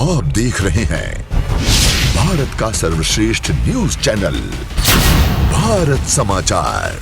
आप देख रहे हैं भारत का सर्वश्रेष्ठ न्यूज चैनल भारत समाचार।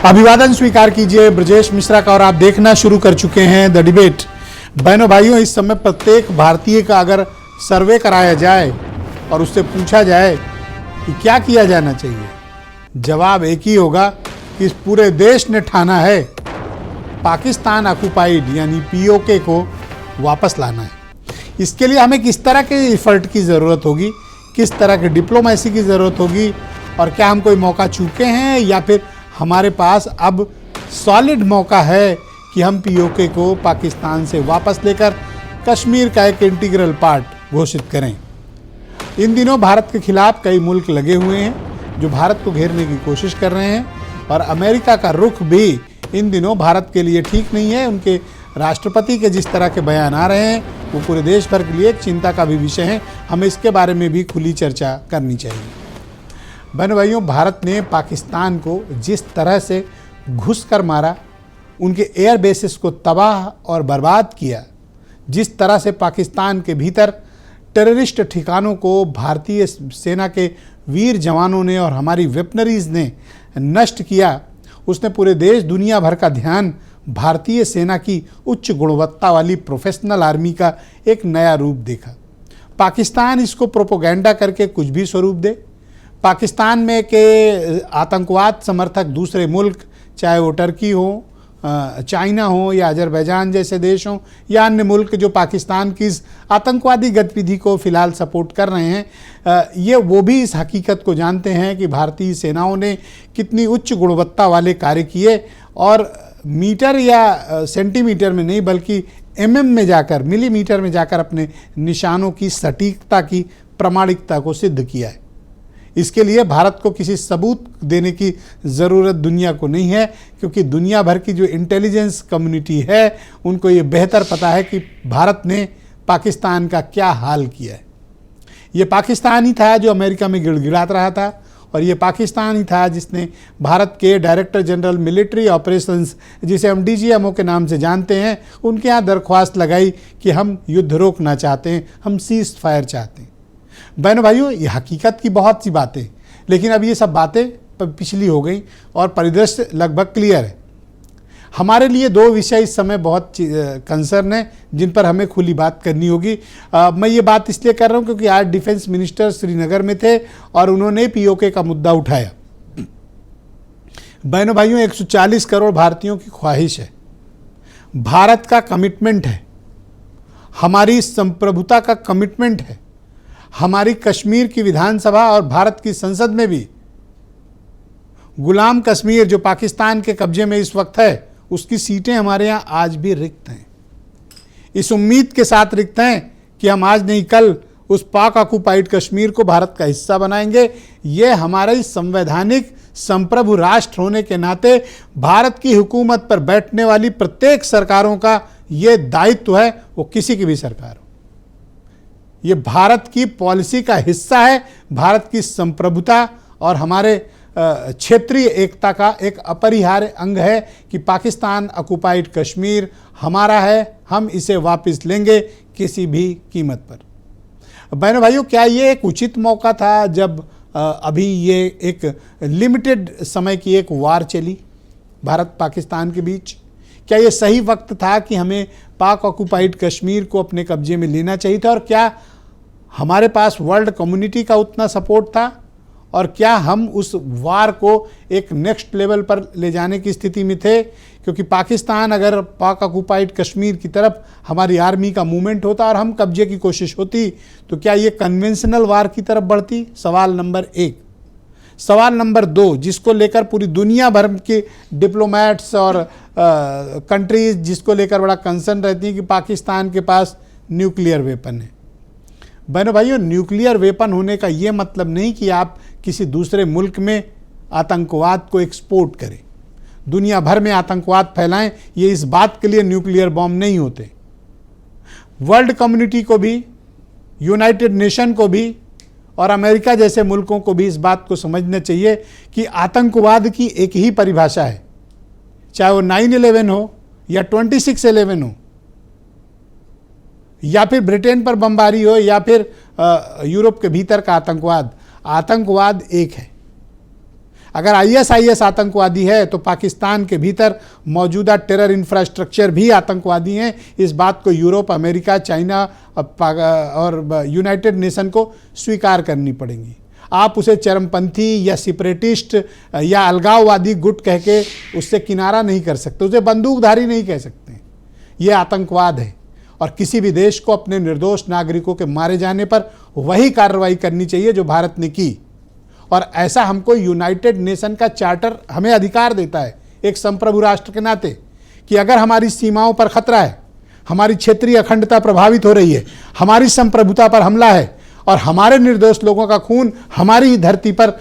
अभिवादन स्वीकार कीजिए ब्रजेश मिश्रा का और आप देखना शुरू कर चुके हैं द डिबेट। बहनों भाइयों, इस समय प्रत्येक भारतीय का अगर सर्वे कराया जाए और उससे पूछा जाए कि क्या किया जाना चाहिए, जवाब एक ही होगा कि इस पूरे देश ने ठाना है पाकिस्तान ऑक्युपाइड यानी पीओके को वापस लाना है। इसके लिए हमें किस तरह के एफर्ट की ज़रूरत होगी, किस तरह की डिप्लोमेसी की ज़रूरत होगी, और क्या हम कोई मौका चूके हैं या फिर हमारे पास अब सॉलिड मौका है कि हम पीओके को पाकिस्तान से वापस लेकर कश्मीर का एक इंटीग्रल पार्ट घोषित करें। इन दिनों भारत के खिलाफ कई मुल्क लगे हुए हैं जो भारत को घेरने की कोशिश कर रहे हैं, और अमेरिका का रुख भी इन दिनों भारत के लिए ठीक नहीं है। उनके राष्ट्रपति के जिस तरह के बयान आ रहे हैं वो पूरे देश भर के लिए एक चिंता का भी विषय है। हमें इसके बारे में भी खुली चर्चा करनी चाहिए। बहन भाइयों, भारत ने पाकिस्तान को जिस तरह से घुसकर मारा, उनके एयर बेसिस को तबाह और बर्बाद किया, जिस तरह से पाकिस्तान के भीतर टेररिस्ट ठिकानों को भारतीय सेना के वीर जवानों ने और हमारी वेपनरीज ने नष्ट किया, उसने पूरे देश दुनिया भर का ध्यान भारतीय सेना की उच्च गुणवत्ता वाली प्रोफेशनल आर्मी का एक नया रूप देखा। पाकिस्तान इसको प्रोपोगेंडा करके कुछ भी स्वरूप दे, पाकिस्तान में के आतंकवाद समर्थक दूसरे मुल्क, चाहे वो टर्की हो, चाइना हो या अजरबैजान जैसे देश हों या अन्य मुल्क जो पाकिस्तान की इस आतंकवादी गतिविधि को फ़िलहाल सपोर्ट कर रहे हैं, ये वो भी इस हकीकत को जानते हैं कि भारतीय सेनाओं ने कितनी उच्च गुणवत्ता वाले कार्य किए, और मीटर या सेंटीमीटर में नहीं बल्कि एमएम में जाकर, मिलीमीटर में जाकर अपने निशानों की सटीकता की प्रामाणिकता को सिद्ध किया है। इसके लिए भारत को किसी सबूत देने की ज़रूरत दुनिया को नहीं है, क्योंकि दुनिया भर की जो इंटेलिजेंस कम्युनिटी है उनको ये बेहतर पता है कि भारत ने पाकिस्तान का क्या हाल किया है। ये पाकिस्तान ही था जो अमेरिका में गिड़गिड़ाता रहा था, और ये पाकिस्तान ही था जिसने भारत के डायरेक्टर जनरल मिलिट्री ऑपरेशंस, जिसे हम डीजीएमओ के नाम से जानते हैं, उनके यहाँ दरख्वास्त लगाई कि हम युद्ध रोकना चाहते हैं, हम सीज फायर चाहते हैं। बहनों भाइयों, ये हकीकत की बहुत सी बातें, लेकिन अब ये सब बातें पिछली हो गई और परिदृश्य लगभग क्लियर है। हमारे लिए दो विषय इस समय बहुत कंसर्न है जिन पर हमें खुली बात करनी होगी। मैं ये बात इसलिए कर रहा हूँ क्योंकि आज डिफेंस मिनिस्टर श्रीनगर में थे और उन्होंने पीओके का मुद्दा उठाया। बहनों भाइयों, 140 करोड़ भारतीयों की ख्वाहिश है, भारत का कमिटमेंट है, हमारी संप्रभुता का कमिटमेंट है। हमारी कश्मीर की विधानसभा और भारत की संसद में भी गुलाम कश्मीर जो पाकिस्तान के कब्जे में इस वक्त है, उसकी सीटें हमारे यहाँ आज भी रिक्त हैं। इस उम्मीद के साथ रिक्त हैं कि हम आज नहीं कल उस पाक ऑक्युपाइड कश्मीर को भारत का हिस्सा बनाएंगे। ये हमारे संवैधानिक संप्रभु राष्ट्र होने के नाते भारत की हुकूमत पर बैठने वाली प्रत्येक सरकारों का ये दायित्व है, वो किसी की भी सरकार हो। ये भारत की पॉलिसी का हिस्सा है, भारत की संप्रभुता और हमारे क्षेत्रीय एकता का एक अपरिहार्य अंग है कि पाकिस्तान ऑक्युपाइड कश्मीर हमारा है, हम इसे वापस लेंगे किसी भी कीमत पर। बहनों भाइयों, क्या ये एक उचित मौका था जब अभी ये एक लिमिटेड समय की एक वार चली भारत पाकिस्तान के बीच? क्या ये सही वक्त था कि हमें पाक ऑक्युपाइड कश्मीर को अपने कब्जे में लेना चाहिए था? और क्या हमारे पास वर्ल्ड कम्युनिटी का उतना सपोर्ट था? और क्या हम उस वार को एक नेक्स्ट लेवल पर ले जाने की स्थिति में थे? क्योंकि पाकिस्तान अगर पाक ऑक्युपाइड कश्मीर की तरफ हमारी आर्मी का मूवमेंट होता और हम कब्जे की कोशिश होती, तो क्या ये कन्वेंशनल वार की तरफ बढ़ती? सवाल नंबर 1। सवाल नंबर 2, जिसको लेकर पूरी दुनिया भर के डिप्लोमेट्स और कंट्रीज जिसको लेकर बड़ा कंसर्न रहती है कि पाकिस्तान के पास न्यूक्लियर वेपन है। बहनों भाइयों, न्यूक्लियर वेपन होने का ये मतलब नहीं कि आप किसी दूसरे मुल्क में आतंकवाद को एक्सपोर्ट करें, दुनिया भर में आतंकवाद फैलाएं। ये इस बात के लिए न्यूक्लियर बॉम्ब नहीं होते। वर्ल्ड कम्युनिटी को भी, यूनाइटेड नेशन को भी और अमेरिका जैसे मुल्कों को भी इस बात को समझना चाहिए कि आतंकवाद की एक ही परिभाषा है, चाहे वो 9/11 हो या 26/11 हो या फिर ब्रिटेन पर बमबारी हो या फिर यूरोप के भीतर का आतंकवाद। आतंकवाद एक है। अगर ISIS आतंकवादी है तो पाकिस्तान के भीतर मौजूदा टेरर इंफ्रास्ट्रक्चर भी आतंकवादी हैं। इस बात को यूरोप, अमेरिका, चाइना और यूनाइटेड नेशन को स्वीकार करनी पड़ेगी। आप उसे चरमपंथी या सिपरेटिस्ट या अलगाववादी गुट कह के उससे किनारा नहीं कर सकते, उसे बंदूकधारी नहीं कह सकते। ये आतंकवाद है और किसी भी देश को अपने निर्दोष नागरिकों के मारे जाने पर वही कार्रवाई करनी चाहिए जो भारत ने की। और ऐसा हमको यूनाइटेड नेशन का चार्टर हमें अधिकार देता है एक संप्रभु राष्ट्र के नाते कि अगर हमारी सीमाओं पर खतरा है, हमारी क्षेत्रीय अखंडता प्रभावित हो रही है, हमारी संप्रभुता पर हमला है और हमारे निर्दोष लोगों का खून हमारी ही धरती पर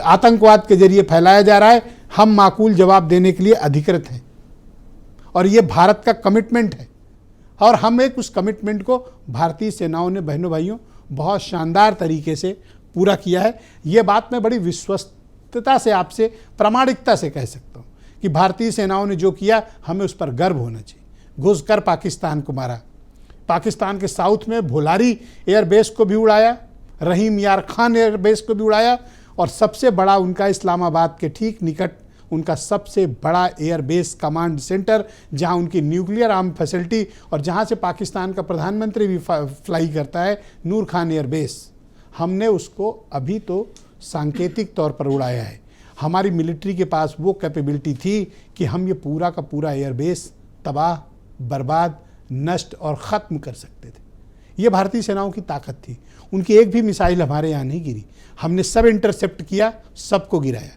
आतंकवाद के जरिए फैलाया जा रहा है, हम माकूल जवाब देने के लिए अधिकृत हैं। और ये भारत का कमिटमेंट है और हम एक उस कमिटमेंट को भारतीय सेनाओं ने, बहनों भाइयों, बहुत शानदार तरीके से पूरा किया है। ये बात मैं बड़ी विश्वस्तता से आपसे, प्रामाणिकता से कह सकता हूँ कि भारतीय सेनाओं ने जो किया हमें उस पर गर्व होना चाहिए। घुसकर पाकिस्तान को मारा, पाकिस्तान के साउथ में भोलारी एयरबेस को भी उड़ाया, रहीम यार खान एयरबेस को भी उड़ाया और सबसे बड़ा उनका इस्लामाबाद के ठीक निकट उनका सबसे बड़ा एयरबेस कमांड सेंटर, जहां उनकी न्यूक्लियर आर्म फैसिलिटी और जहां से पाकिस्तान का प्रधानमंत्री भी फ्लाई करता है, नूर खान एयरबेस, हमने उसको अभी तो सांकेतिक तौर पर उड़ाया है। हमारी मिलिट्री के पास वो कैपेबिलिटी थी कि हम ये पूरा का पूरा एयरबेस तबाह, बर्बाद, नष्ट और ख़त्म कर सकते थे। ये भारतीय सेनाओं की ताकत थी। उनकी एक भी मिसाइल हमारे यहाँ नहीं गिरी, हमने सब इंटरसेप्ट किया, सबको गिराया।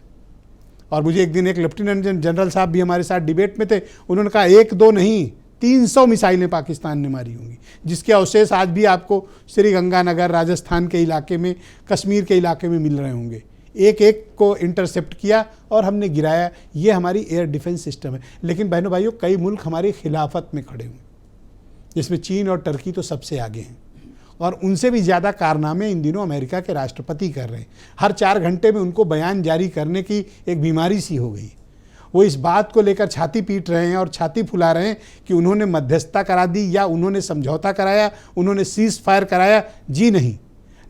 और मुझे एक दिन एक लेफ्टिनेंट जनरल साहब भी हमारे साथ डिबेट में थे, उन्होंने कहा 1 2 नहीं 300 मिसाइलें पाकिस्तान ने मारी होंगी, जिसके अवशेष आज भी आपको श्रीगंगानगर, राजस्थान के इलाके में, कश्मीर के इलाके में मिल रहे होंगे। एक एक को इंटरसेप्ट किया और हमने गिराया। ये हमारी एयर डिफेंस सिस्टम है। लेकिन बहनों भाइयों, कई मुल्क हमारी खिलाफत में खड़े हुए, जिसमें चीन और टर्की तो सबसे आगे हैं और उनसे भी ज़्यादा कारनामे इन दिनों अमेरिका के राष्ट्रपति कर रहे हैं। हर 4 घंटे में उनको बयान जारी करने की एक बीमारी सी हो गई। वो इस बात को लेकर छाती पीट रहे हैं और छाती फुला रहे हैं कि उन्होंने मध्यस्थता करा दी या उन्होंने समझौता कराया, उन्होंने सीज फायर कराया। जी नहीं,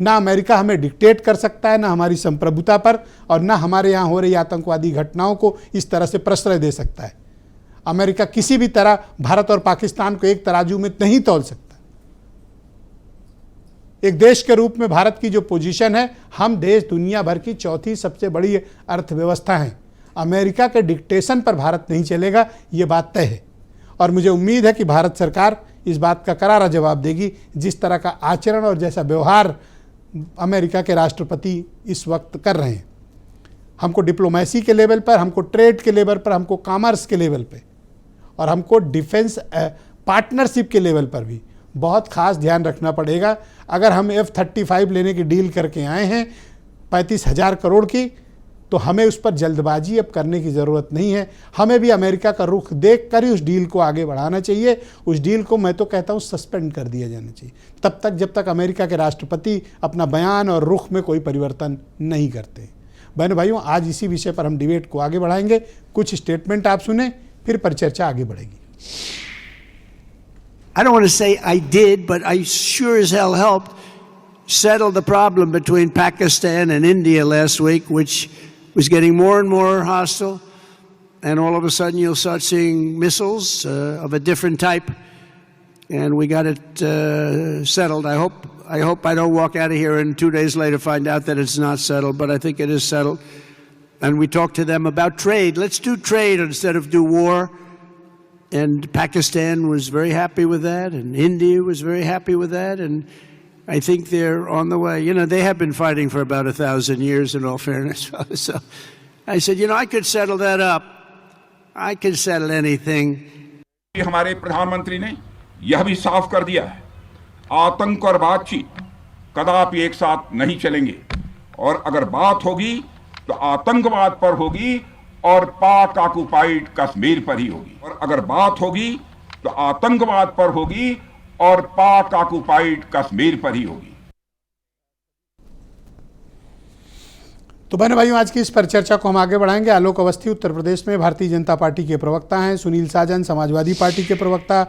ना अमेरिका हमें डिक्टेट कर सकता है, ना हमारी संप्रभुता पर, और ना हमारे यहाँ हो रही आतंकवादी घटनाओं को इस तरह से प्रश्रय दे सकता है। अमेरिका किसी भी तरह भारत और पाकिस्तान को एक तराजू में नहीं तौल सकता। एक देश के रूप में भारत की जो पोजीशन है, हम देश दुनिया भर की 4थी सबसे बड़ी अर्थव्यवस्था हैं। अमेरिका के डिक्टेशन पर भारत नहीं चलेगा, ये बात तय है। और मुझे उम्मीद है कि भारत सरकार इस बात का करारा जवाब देगी। जिस तरह का आचरण और जैसा व्यवहार अमेरिका के राष्ट्रपति इस वक्त कर रहे हैं, हमको डिप्लोमेसी के लेवल पर, हमको ट्रेड के लेवल पर, हमको कॉमर्स के लेवल पे और हमको डिफेंस पार्टनरशिप के लेवल पर भी बहुत खास ध्यान रखना पड़ेगा। अगर हम F-35 लेने की डील करके आए हैं 35,000 करोड़ की, तो हमें उस पर जल्दबाजी अब करने की ज़रूरत नहीं है। हमें भी अमेरिका का रुख देख कर ही उस डील को आगे बढ़ाना चाहिए। उस डील को मैं तो कहता हूँ सस्पेंड कर दिया जाना चाहिए तब तक जब तक अमेरिका के राष्ट्रपति अपना बयान और रुख में कोई परिवर्तन नहीं करते। बहनों भाइयों, आज इसी विषय पर हम डिबेट को आगे बढ़ाएंगे। कुछ स्टेटमेंट आप सुने, फिर परिचर्चा आगे बढ़ेगी। I don't want to say I did, but I sure as hell helped settle the problem between Pakistan and India last week, which was getting more and more hostile. And all of a sudden you'll start seeing missiles of a different type. And we got it settled. I hope I don't walk out of here and 2 days later find out that it's not settled, but I think it is settled. And we talked to them about trade. Let's do trade instead of do war. And Pakistan was very happy with that, and India was very happy with that, and I think they're on the way. You know, they have been fighting for about 1,000 years, in all fairness. So I said, you know, I could settle that up. I can settle anything. हमारे प्रधानमंत्री ने यह भी साफ कर दिया है, आतंक और बातचीत कदापि एक साथ नहीं चलेंगे, और अगर बात होगी तो आतंकवाद पर होगी और पाक ऑक्युपाइड कश्मीर पर ही होगी, और अगर बात होगी तो आतंकवाद पर होगी और पाक ऑक्युपाइड कश्मीर पर ही होगी। तो बहनों भाइयों, आज की इस पर चर्चा को हम आगे बढ़ाएंगे। आलोक अवस्थी उत्तर प्रदेश में भारतीय जनता पार्टी के प्रवक्ता हैं, सुनील साजन समाजवादी पार्टी के प्रवक्ता,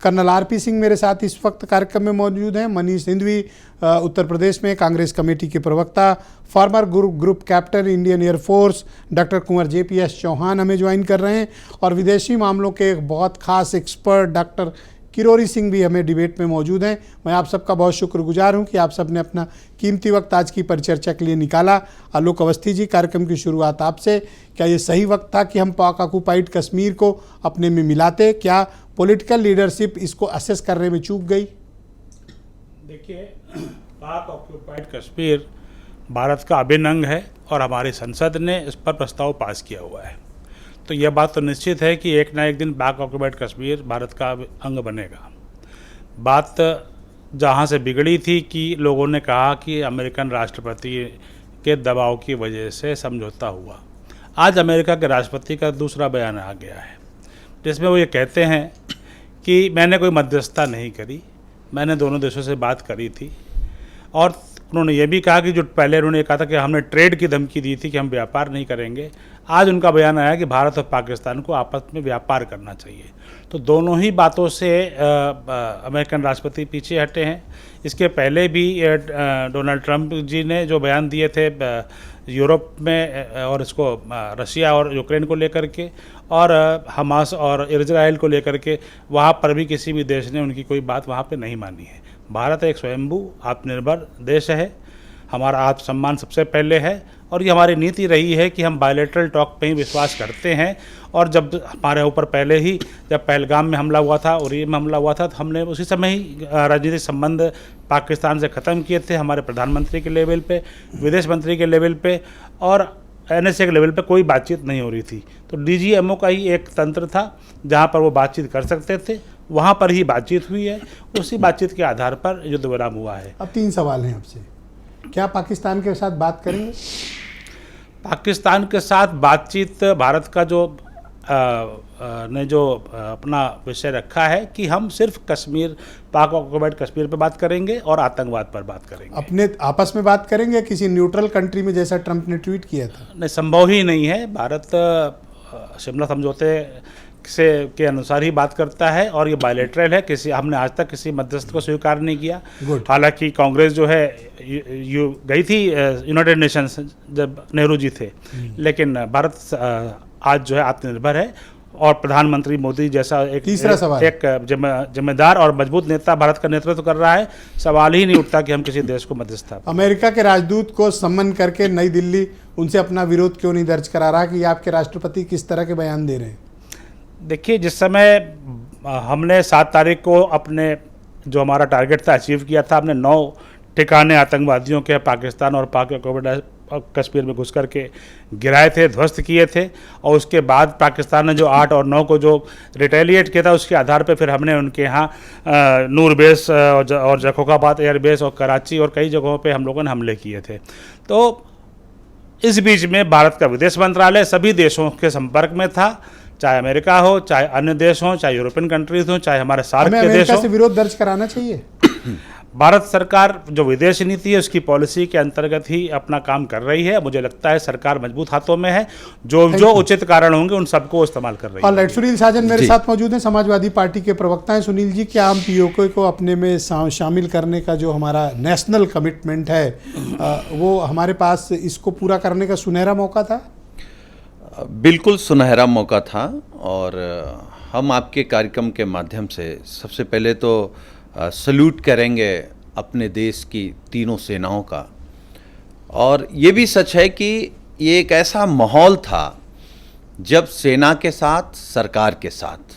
कर्नल आरपी सिंह मेरे साथ इस वक्त कार्यक्रम में मौजूद हैं, मनीष सिंधवी उत्तर प्रदेश में कांग्रेस कमेटी के प्रवक्ता, former group captain Indian air force doctor Kunwar JPS Chauhan हमें ज्वाइन कर रहे हैं, और विदेशी मामलों के एक बहुत खास एक्सपर्ट डॉक्टर किरोरी सिंह भी हमें डिबेट में मौजूद हैं। मैं आप सबका बहुत शुक्रगुजार हूं कि आप सब ने अपना कीमती वक्त आज की परिचर्चा के लिए निकाला। आलोक अवस्थी जी, कार्यक्रम की शुरुआत आपसे, क्या ये सही वक्त था कि हम पाक ऑक्युपाइड कश्मीर को अपने में मिलाते? क्या पॉलिटिकल लीडरशिप इसको असेस करने में चूक गई? देखिए, पाक ऑक्युपाइड कश्मीर भारत का अभिन्न अंग है और हमारी संसद ने इस पर प्रस्ताव पास किया हुआ है। तो यह बात तो निश्चित है कि एक ना एक दिन पाक ऑक्युपाइड कश्मीर भारत का अंग बनेगा। बात जहाँ से बिगड़ी थी कि लोगों ने कहा कि अमेरिकन राष्ट्रपति के दबाव की वजह से समझौता हुआ। आज अमेरिका के राष्ट्रपति का दूसरा बयान आ गया है, जिसमें वो ये कहते हैं कि मैंने कोई मध्यस्थता नहीं करी, मैंने दोनों देशों से बात करी थी। और उन्होंने ये भी कहा कि जो पहले उन्होंने कहा था कि हमने ट्रेड की धमकी दी थी कि हम व्यापार नहीं करेंगे, आज उनका बयान आया कि भारत और पाकिस्तान को आपस में व्यापार करना चाहिए। तो दोनों ही बातों से अमेरिकन राष्ट्रपति पीछे हटे हैं। इसके पहले भी डोनाल्ड ट्रंप जी ने जो बयान दिए थे यूरोप में और इसको रशिया और यूक्रेन को लेकर के, और हमास और इजराइल को लेकर के, वहाँ पर भी किसी भी देश ने उनकी कोई बात वहाँ पे नहीं मानी है। भारत एक स्वयंभू आत्मनिर्भर देश है, हमारा आत्मसम्मान सबसे पहले है, और ये हमारी नीति रही है कि हम बायलैटरल टॉक पे ही विश्वास करते हैं। और जब हमारे ऊपर पहले ही जब पहलगाम में हमला हुआ था, उरी में हमला हुआ था, तो हमने उसी समय ही राजनीतिक संबंध पाकिस्तान से ख़त्म किए थे। हमारे प्रधानमंत्री के लेवल पे, विदेश मंत्री के लेवल पे और NSA के लेवल पे कोई बातचीत नहीं हो रही थी। तो DGMO का ही एक तंत्र था जहाँ पर वो बातचीत कर सकते थे, वहाँ पर ही बातचीत हुई है। उसी बातचीत के आधार पर युद्ध विराम हुआ है। अब 3 सवाल हैं आपसे। क्या पाकिस्तान के साथ बात करेंगे? पाकिस्तान के साथ बातचीत भारत का जो ने जो अपना विषय रखा है कि हम सिर्फ कश्मीर, पाक ऑक्युपाइड कश्मीर पर बात करेंगे और आतंकवाद पर बात करेंगे। अपने आपस में बात करेंगे किसी न्यूट्रल कंट्री में, जैसा ट्रंप ने ट्वीट किया था? नहीं, संभव ही नहीं है। भारत शिमला समझौते से के अनुसार ही बात करता है और ये बायलैटरल है। हमने आज तक किसी मध्यस्थ को स्वीकार नहीं किया। हालांकि कांग्रेस जो है गई थी यूनाइटेड नेशंस जब नेहरू जी थे, लेकिन भारत आज जो है आत्मनिर्भर है और प्रधानमंत्री मोदी जैसा एक जिम्मेदार और मजबूत नेता भारत का नेतृत्व कर रहा है। सवाल ही नहीं उठता कि हम किसी देश को मध्यस्थ। अमेरिका के राजदूत को सम्मन करके नई दिल्ली उनसे अपना विरोध क्यों नहीं दर्ज करा रहा कि आपके राष्ट्रपति किस तरह के बयान दे रहे हैं? देखिए, जिस समय हमने 7 तारीख को अपने जो हमारा टारगेट था अचीव किया था, हमने 9 ठिकाने आतंकवादियों के पाकिस्तान और पाक कश्मीर में घुस करके गिराए थे, ध्वस्त किए थे। और उसके बाद पाकिस्तान ने जो 8 और 9 को जो रिटेलिएट किया था, उसके आधार पे फिर हमने उनके यहाँ नूर बेस और जखोकाबाद एयर बेस और कराची और कई जगहों पे हम लोगों ने हमले किए थे। तो इस बीच में भारत का विदेश मंत्रालय सभी देशों के संपर्क में था, चाहे अमेरिका हो, चाहे अन्य देश हो, चाहे यूरोपियन कंट्रीज हो, चाहे हमारे सार्क के देश हो। से विरोध दर्ज कराना चाहिए। भारत सरकार जो विदेश नीति है उसकी पॉलिसी के अंतर्गत ही अपना काम कर रही है। मुझे लगता है सरकार मजबूत हाथों में है, जो उचित कारण होंगे उन सबको इस्तेमाल कर रही है। ऑलराइट, सुनील साजन मेरे साथ मौजूद हैं, समाजवादी पार्टी के प्रवक्ता हैं। सुनील जी, क्या हम POK को अपने में शामिल करने का जो हमारा नेशनल कमिटमेंट है वो हमारे पास इसको पूरा करने का सुनहरा मौका था? बिल्कुल सुनहरा मौका था। और हम आपके कार्यक्रम के माध्यम से सबसे पहले तो सल्यूट करेंगे अपने देश की तीनों सेनाओं का। और ये भी सच है कि ये एक ऐसा माहौल था जब सेना के साथ, सरकार के साथ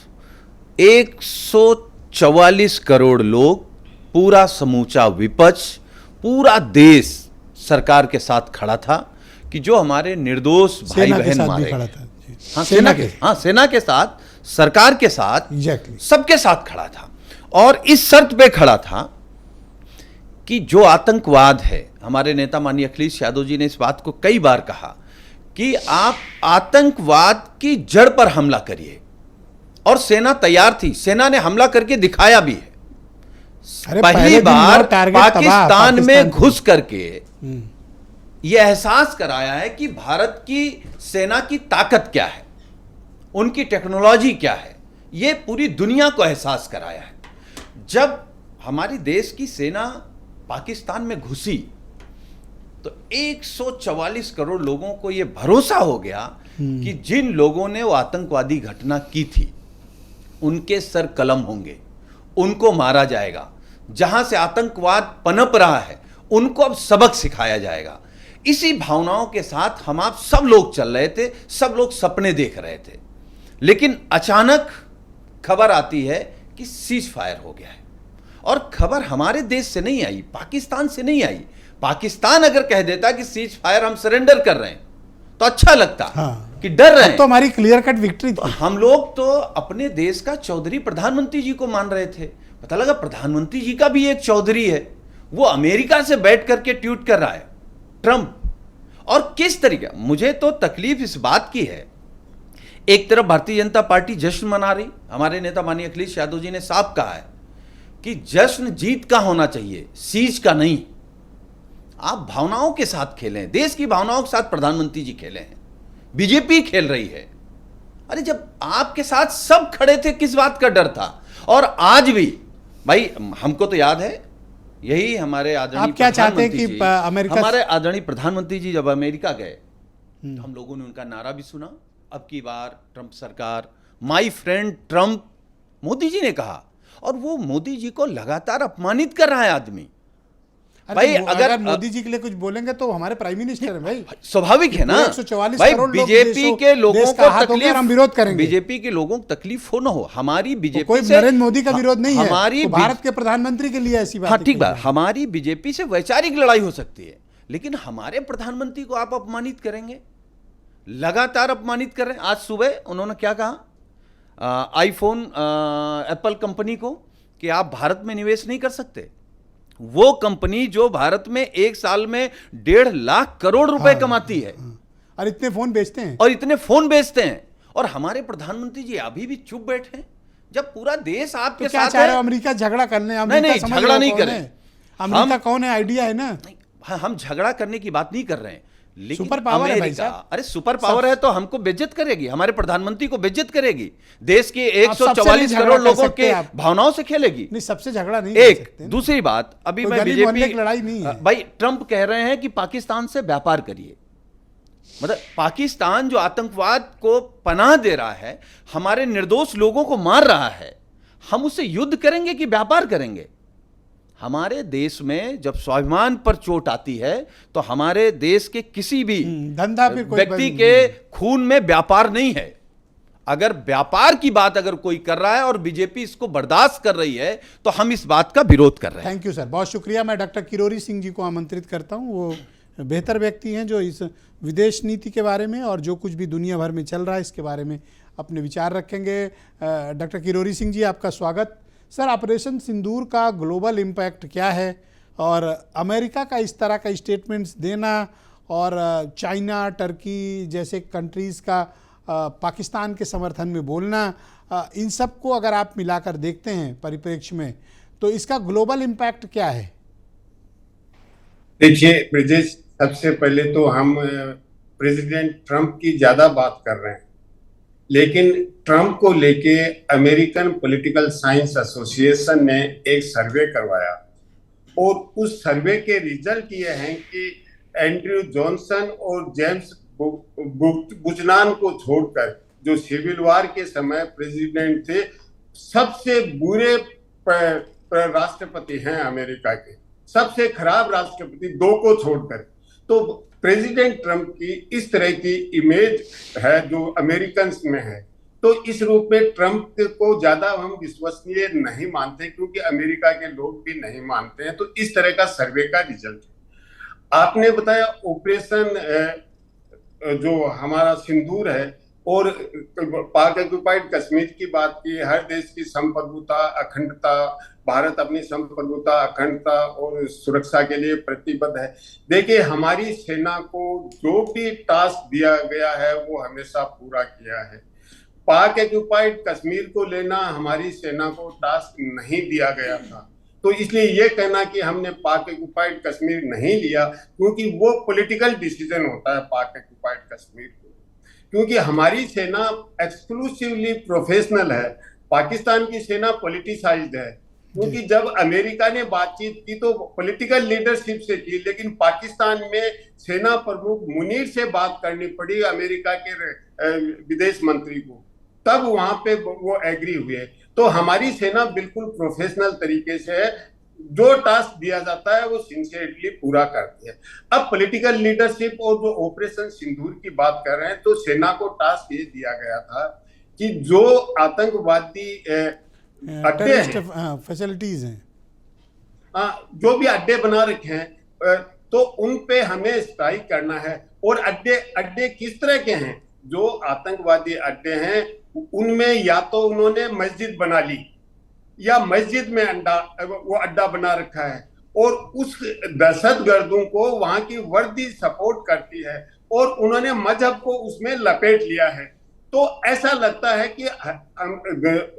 144 करोड़ लोग पूरा समूचा विपक्ष, पूरा देश सरकार के साथ खड़ा था कि जो हमारे निर्दोष भाई सेना के बहन साथ भी मारे खड़ा गए। था जी। हाँ, सेना के साथ, सरकार के साथ, Exactly. सबके साथ खड़ा था और इस शर्त पे खड़ा था कि जो आतंकवाद है, हमारे नेता माननीय अखिलेश यादव जी ने इस बात को कई बार कहा कि आप आतंकवाद की जड़ पर हमला करिए, और सेना तैयार थी, सेना ने हमला करके दिखाया भी है। अरे पहली पहले दिन बार नौ टारगेट तबाह पाकिस्तान में पाकिस्तान घुस करके यह एहसास कराया है कि भारत की सेना की ताकत क्या है, उनकी टेक्नोलॉजी क्या है, यह पूरी दुनिया को एहसास कराया है। जब हमारी देश की सेना पाकिस्तान में घुसी तो 144 करोड़ लोगों को यह भरोसा हो गया कि जिन लोगों ने वो आतंकवादी घटना की थी उनके सर कलम होंगे, उनको मारा जाएगा। जहां से आतंकवाद पनप रहा है उनको अब सबक सिखाया जाएगा। इसी भावनाओं के साथ हम आप सब लोग चल रहे थे, सब लोग सपने देख रहे थे, लेकिन अचानक खबर आती है कि सीज फायर हो गया है। और खबर हमारे देश से नहीं आई, पाकिस्तान से नहीं आई। पाकिस्तान अगर कह देता कि सीज फायर हम सरेंडर कर रहे हैं तो अच्छा लगता, हाँ। कि डर रहे हैं। तो हमारी क्लियर कट विक्ट्री थी। हम लोग तो अपने देश का चौधरी प्रधानमंत्री जी को मान रहे थे, पता लगा प्रधानमंत्री जी का भी एक चौधरी है, वो अमेरिका से बैठ करके ट्वीट कर रहा है ट्रंप। और किस तरीके, मुझे तो तकलीफ इस बात की है, एक तरफ भारतीय जनता पार्टी जश्न मना रही, हमारे नेता माननीय अखिलेश यादव जी ने साफ कहा है कि जश्न जीत का होना चाहिए, सीज का नहीं। आप भावनाओं के साथ खेलें, देश की भावनाओं के साथ प्रधानमंत्री जी खेले हैं, बीजेपी खेल रही है। अरे जब आपके साथ सब खड़े थे किस बात का डर था? और आज भी भाई हमको तो याद है, यही हमारे आदरणीय आप क्या चाहते हैं कि प्रधानमंत्री जी, अमेरिका हमारे आदरणीय प्रधानमंत्री जी जब अमेरिका गए तो हम लोगों ने उनका नारा भी सुना, अब की बार ट्रंप सरकार, my friend Trump, Modi ji ने कहा। और वो मोदी जी को लगातार अपमानित कर रहा है आदमी। भाई अगर मोदी जी के लिए कुछ बोलेंगे तो हमारे प्राइम मिनिस्टर है भाई, स्वाभाविक है ना 144 भाई, करोड़ लोग बीजेपी के लोगों देश का हाथ को होकर तकलीफ, हम विरोध करेंगे। बीजेपी के लोगों को तकलीफ हो ना हो, हमारी बीजेपी कोई से नरेंद्र मोदी का विरोध नहीं है, हमारी तो भारत के प्रधानमंत्री के लिए ऐसी बात हाँ ठीक बात, हमारी बीजेपी से वैचारिक लड़ाई हो सकती है, लेकिन हमारे प्रधानमंत्री को आप अपमानित करेंगे, लगातार अपमानित कर रहे हैं। आज सुबह उन्होंने क्या कहा आईफोन एप्पल कंपनी को कि आप भारत में निवेश नहीं कर सकते। वो कंपनी जो भारत में एक साल में 1.5 लाख करोड़ रुपए कमाती है और इतने फोन बेचते हैं, और इतने फोन बेचते हैं, और हमारे प्रधानमंत्री जी अभी भी चुप बैठे हैं जब पूरा देश आपके तो क्या साथ चाह रहे हो? है। अमेरिका झगड़ा करने? नहीं, झगड़ा नहीं करें। अमेरिका कौन है? आइडिया है ना। हम झगड़ा करने की बात नहीं कर रहे हैं, लेकिन सुपर पावर है भाई अमेरिका, साहब। अरे सुपर पावर है तो हमको बेइज्जत करेगी, हमारे प्रधानमंत्री को बेइज्जत करेगी, देश के सबसे 144 नहीं झगड़ा करोड़ कर लोगों सकते के आप। भावनाओं से खेलेगी। नहीं, सबसे झगड़ा नहीं कर एक सकते ना। दूसरी बात, अभी कोई मैं गली मोहल्ले बीजेपी की लड़ाई नहीं है। भाई ट्रंप कह रहे हैं कि पाकिस्तान से व्यापार करिए, मतलब पाकिस्तान जो आतंकवाद को पनाह दे रहा है, हमारे निर्दोष लोगों को मार रहा है, हम उससे युद्ध करेंगे कि व्यापार करेंगे? हमारे देश में जब स्वाभिमान पर चोट आती है तो हमारे देश के किसी भी धंधा फिर कोई व्यक्ति के खून में व्यापार नहीं है। अगर व्यापार की बात अगर कोई कर रहा है और बीजेपी इसको बर्दाश्त कर रही है तो हम इस बात का विरोध कर रहे हैं। थैंक यू सर, बहुत शुक्रिया। मैं डॉक्टर किरोरी सिंह जी को आमंत्रित करता हूं, वो बेहतर व्यक्ति हैं जो इस विदेश नीति के बारे में और जो कुछ भी दुनिया भर में चल रहा है इसके बारे में अपने विचार रखेंगे। डॉक्टर किरोरी सिंह जी, आपका स्वागत। सर, ऑपरेशन सिंदूर का ग्लोबल इम्पैक्ट क्या है और अमेरिका का इस तरह का स्टेटमेंट्स देना और चाइना, टर्की जैसे कंट्रीज़ का पाकिस्तान के समर्थन में बोलना, इन सब को अगर आप मिलाकर देखते हैं परिप्रेक्ष्य में तो इसका ग्लोबल इम्पैक्ट क्या है? देखिए ब्रिजेश, सबसे पहले तो हम प्रेसिडेंट ट्रंप की ज़्यादा बात कर रहे हैं, लेकिन ट्रंप को लेके अमेरिकन पॉलिटिकल साइंस एसोसिएशन ने एक सर्वे करवाया और उस सर्वे के रिजल्ट ये हैं कि एंड्रयू जॉनसन और जेम्स बुचनान को छोड़कर जो सिविल वॉर के समय प्रेसिडेंट थे, सबसे बुरे राष्ट्रपति हैं अमेरिका के, सबसे खराब राष्ट्रपति दो को छोड़कर। तो प्रेसिडेंट ट्रंप की इस तरह की इमेज है जो अमेरिकन में है, तो इस रूप में ट्रंप को ज्यादा हम विश्वसनीय नहीं मानते, क्योंकि अमेरिका के लोग भी नहीं मानते हैं। तो इस तरह का सर्वे का रिजल्ट है। आपने बताया ऑपरेशन जो हमारा सिंदूर है और पाक ऑक्युपाइड कश्मीर की बात की, हर देश की संप्रभुता, अखंडता, भारत अपनी संप्रभुता, अखंडता और सुरक्षा के लिए प्रतिबद्ध है। देखिए, हमारी सेना को जो भी टास्क दिया गया है वो हमेशा पूरा किया है। पाक ऑक्युपाइड कश्मीर को लेना हमारी सेना को टास्क नहीं दिया गया था, तो इसलिए ये कहना कि हमने पाक ऑक्युपाइड कश्मीर नहीं लिया, क्योंकि वो पॉलिटिकल डिसीजन होता है पाक ऑक्युपाइड कश्मीर को, क्योंकि हमारी सेना एक्सक्लूसिवली प्रोफेशनल है। पाकिस्तान की सेना पॉलिटिसाइज्ड है, क्योंकि जब अमेरिका ने बातचीत की तो पॉलिटिकल लीडरशिप से की, लेकिन पाकिस्तान में सेना प्रमुख मुनीर से बात करनी पड़ी अमेरिका के विदेश मंत्री को, तब वहां पे वो एग्री हुए। तो हमारी सेना बिल्कुल प्रोफेशनल तरीके से है, जो टास्क दिया जाता है वो सिंसियरली पूरा करती है। अब पॉलिटिकल लीडरशिप और जो ऑपरेशन सिंदूर की बात कर रहे हैं, तो सेना को टास्क ये दिया गया था कि जो आतंकवादी अड्डे हैं, फैसिलिटीज हैं, जो भी अड्डे बना रखे हैं, तो उन पे हमें स्ट्राइक करना है। और अड्डे किस तरह के हैं? जो आतंकवादी अड्डे हैं उनमें या तो उन्होंने मस्जिद बना ली या मस्जिद में वो अड्डा बना रखा है, और उस दहशतगर्दों को वहां की वर्दी सपोर्ट करती है, और उन्होंने मजहब को उसमें लपेट लिया है। तो ऐसा लगता है कि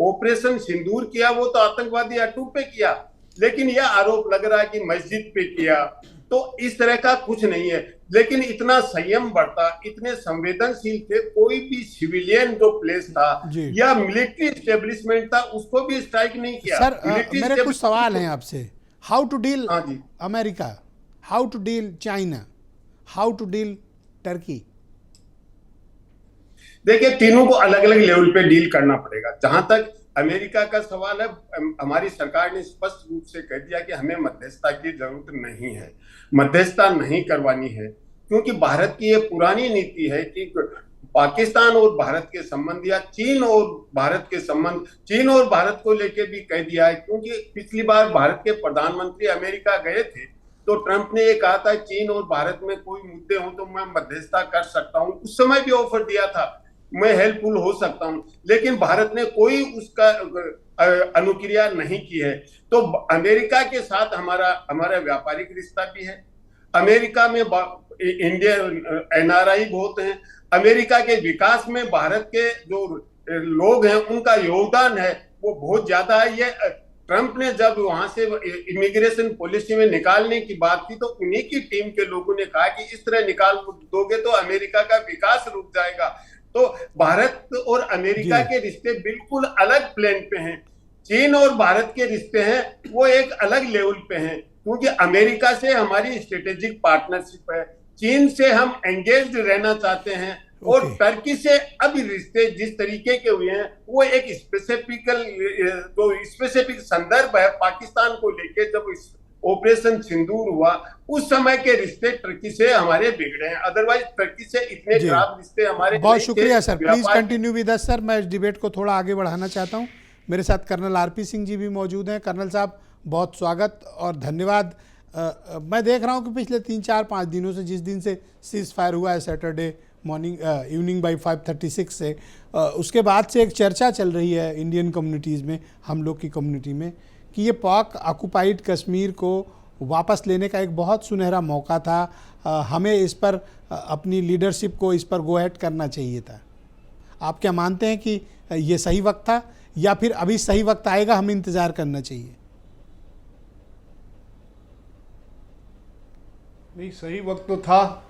ऑपरेशन सिंदूर किया वो तो आतंकवादी अड्डों पे किया, लेकिन यह आरोप लग रहा है कि मस्जिद पे किया। तो इस तरह का कुछ नहीं है, लेकिन इतना संयम बढ़ता, इतने संवेदनशील थे, कोई भी सिविलियन जो प्लेस था या मिलिट्री एस्टेब्लिशमेंट था उसको भी स्ट्राइक नहीं किया। सर, मेरे कुछ सवाल हैं आपसे। How to deal America, how to deal China, how to deal Turkey? देखिए, तीनों को अलग अलग लेवल पे डील करना पड़ेगा। जहां तक अमेरिका का सवाल है, हमारी सरकार ने स्पष्ट रूप से कह दिया कि हमें मध्यस्थता की जरूरत नहीं है, मध्यस्थता नहीं करवानी है, क्योंकि भारत की ये पुरानी नीति है कि पाकिस्तान और भारत के संबंध या चीन और भारत के संबंध, चीन और भारत को लेके भी कह दिया है। क्योंकि पिछली बार भारत के प्रधानमंत्री अमेरिका गए थे तो ट्रंप ने ये कहा था चीन और भारत में कोई मुद्दे हो तो मैं मध्यस्थता कर सकता हूं। उस समय भी ऑफर दिया था, मैं हेल्पफुल हो सकता हूं, लेकिन भारत ने कोई उसका अनुक्रिया नहीं की है। तो अमेरिका के साथ हमारा व्यापारिक रिश्ता भी है। अमेरिका में इंडिया NRI बहुत हैं। अमेरिका के विकास में भारत के जो लोग हैं उनका योगदान है वो बहुत ज्यादा है। ये ट्रंप ने जब वहां से इमिग्रेशन पॉलिसी में निकालने की बात की तो उन्हीं की टीम के लोगों ने कहा कि इस तरह निकाल दोगे तो अमेरिका का विकास रुक जाएगा। तो भारत और अमेरिका के रिश्ते बिल्कुल अलग प्लेन पे हैं। चीन और भारत के रिश्ते हैं वो एक अलग लेवल पे हैं, क्योंकि अमेरिका से हमारी स्ट्रेटेजिक पार्टनरशिप है, चीन से हम एंगेज्ड रहना चाहते हैं, और टर्की से अब रिश्ते जिस तरीके के हुए हैं वो एक स्पेसिफिक संदर्भ है पाकिस्तान को लेके। जब ऑपरेशन सिंदूर हुआ उस समय के रिश्ते टर्की से हमारे बिगड़े हैं, अदरवाइज टर्की से इतने खराब रिश्ते हमारे। बहुत शुक्रिया sir, please continue with us sir. मैं इस डिबेट को थोड़ा आगे बढ़ाना चाहता हूं। मेरे साथ कर्नल RP सिंह जी भी मौजूद हैं। कर्नल साहब, बहुत स्वागत और धन्यवाद। मैं देख रहा हूं कि पिछले 3-4-5 दिनों से, जिस दिन से सीज फायर हुआ है सैटरडे मॉर्निंग इवनिंग बाई 5:36 से, उसके बाद से एक चर्चा चल रही है इंडियन कम्युनिटीज़ में, हम लोग की कम्युनिटी में, कि ये पाक ऑक्युपाइड कश्मीर को वापस लेने का एक बहुत सुनहरा मौका था। हमें इस पर अपनी लीडरशिप को इस पर गो अहेड करना चाहिए था। आप क्या मानते हैं कि ये सही वक्त था या फिर अभी सही वक्त आएगा, हमें इंतज़ार करना चाहिए? नहीं, सही वक्त तो था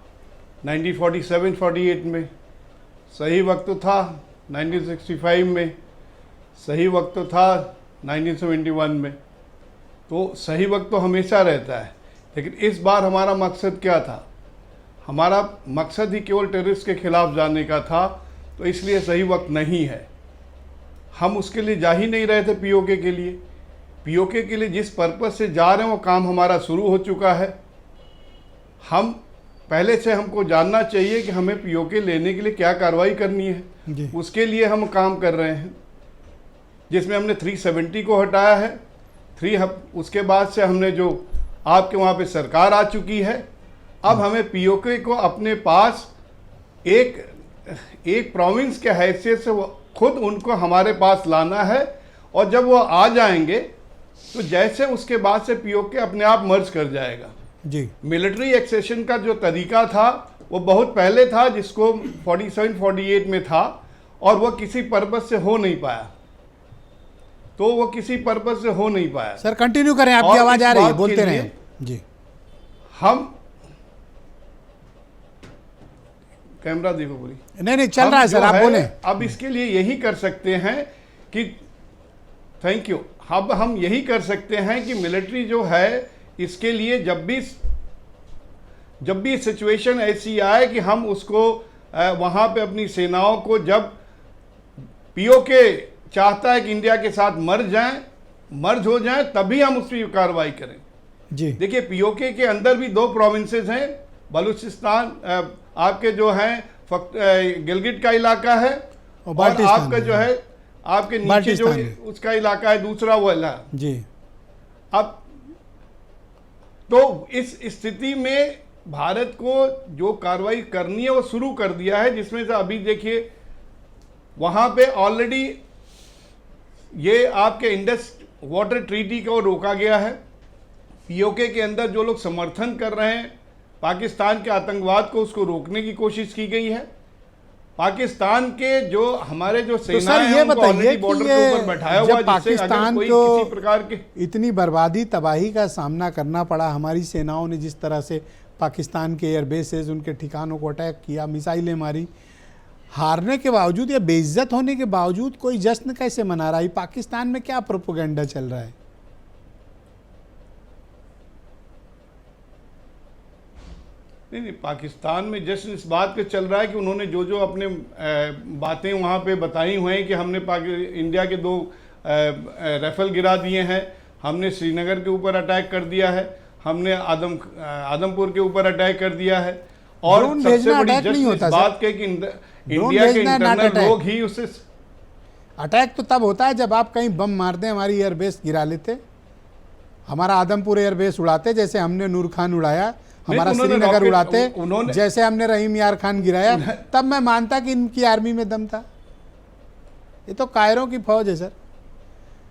1947-48 में, सही वक्त तो था 1965 में, सही वक्त तो था 1971 में। तो सही वक्त तो हमेशा रहता है, लेकिन इस बार हमारा मकसद क्या था? हमारा मकसद ही केवल टेररिस्ट के खिलाफ जाने का था, तो इसलिए सही वक्त नहीं है। हम उसके लिए जा ही नहीं रहे थे POK के लिए। POK के लिए जिस पर्पज़ से जा रहे हैं वो काम हमारा शुरू हो चुका है। हम पहले से हमको जानना चाहिए कि हमें पीओके लेने के लिए क्या कार्रवाई करनी जी। है, उसके लिए हम काम कर रहे हैं, जिसमें हमने 370 को हटाया है। उसके बाद से हमने जो आपके वहाँ पे सरकार आ चुकी है, अब हमें पीओके को अपने पास एक प्रोविंस के हैसियत से वो खुद उनको हमारे पास लाना है, और जब वो आ जाएंगे तो जैसे उसके बाद से पीओके अपने आप मर्ज कर जाएगा जी। मिलिट्री एक्सेशन का जो तरीका था वो बहुत पहले था, जिसको 47-48 में था, और वो किसी पर्पस से हो नहीं पाया, सर कंटिन्यू करें, आपकी और आवाज इस आ रही है, बात बोलते के रहें लिए जी। हम कैमरा देखो पूरी। नहीं चल रहा है सर, आप बोलें। अब इसके लिए यही कर सकते हैं कि थैंक यू, अब हम यही कर सकते हैं कि मिलिट्री जो है, इसके लिए जब भी सिचुएशन ऐसी आए कि हम उसको वहां पे अपनी सेनाओं को, जब पीओके चाहता है कि इंडिया के साथ मर्ज हो जाए, तभी हम उस पर कार्रवाई करें जी। देखिए, पीओके के अंदर भी 2 प्रोविंसेस हैं, बलूचिस्तान आपके जो हैं गिलगिट का इलाका है, और आपका जो है आपके नीचे जो उसका इलाका है दूसरा वो इलाका जी। अब तो इस स्थिति में भारत को जो कार्रवाई करनी है वो शुरू कर दिया है, जिसमें से अभी देखिए वहां पे ऑलरेडी ये आपके इंडस वाटर ट्रीटी को रोका गया है। पीओके के अंदर जो लोग समर्थन कर रहे हैं पाकिस्तान के आतंकवाद को, उसको रोकने की कोशिश की गई है। पाकिस्तान के जो हमारे जो सेनाएं हैं उनको ऑलरेडी बॉर्डर के ऊपर बैठाया हुआ है, जिससे अगर कोई किसी प्रकार के इतनी बर्बादी तबाही का सामना करना पड़ा, हमारी सेनाओं ने जिस तरह से पाकिस्तान के एयरबेसेस, उनके ठिकानों को अटैक किया, मिसाइलें मारी, हारने के बावजूद या बेइज्जत होने के बावजूद कोई जश्न कैसे मना रहा है? पाकिस्तान में क्या प्रोपेगेंडा चल रहा है? नहीं, पाकिस्तान में जश्न इस बात पे चल रहा है कि उन्होंने जो अपने बातें वहाँ पे बताई हुई हैं कि हमने इंडिया के 2 राइफल गिरा दिए हैं, हमने श्रीनगर के ऊपर अटैक कर दिया है, हमने आदमपुर के ऊपर अटैक कर दिया है, और सबसे बड़ी जश्न इस बात के कि इंडिया के इंटरनल लोग ही उससे अटैक तो तब होता है जब आप कहीं बम मार दें, हमारी एयरबेस गिरा लेते, हमारा आदमपुर एयरबेस उड़ाते, जैसे हमने नूर खान उड़ाया, हमारा श्रीनगर उड़ाते, जैसे हमने रहीम यार खान गिराया, तब मैं मानता कि इनकी आर्मी में दम था। ये तो कायरों की फौज है सर।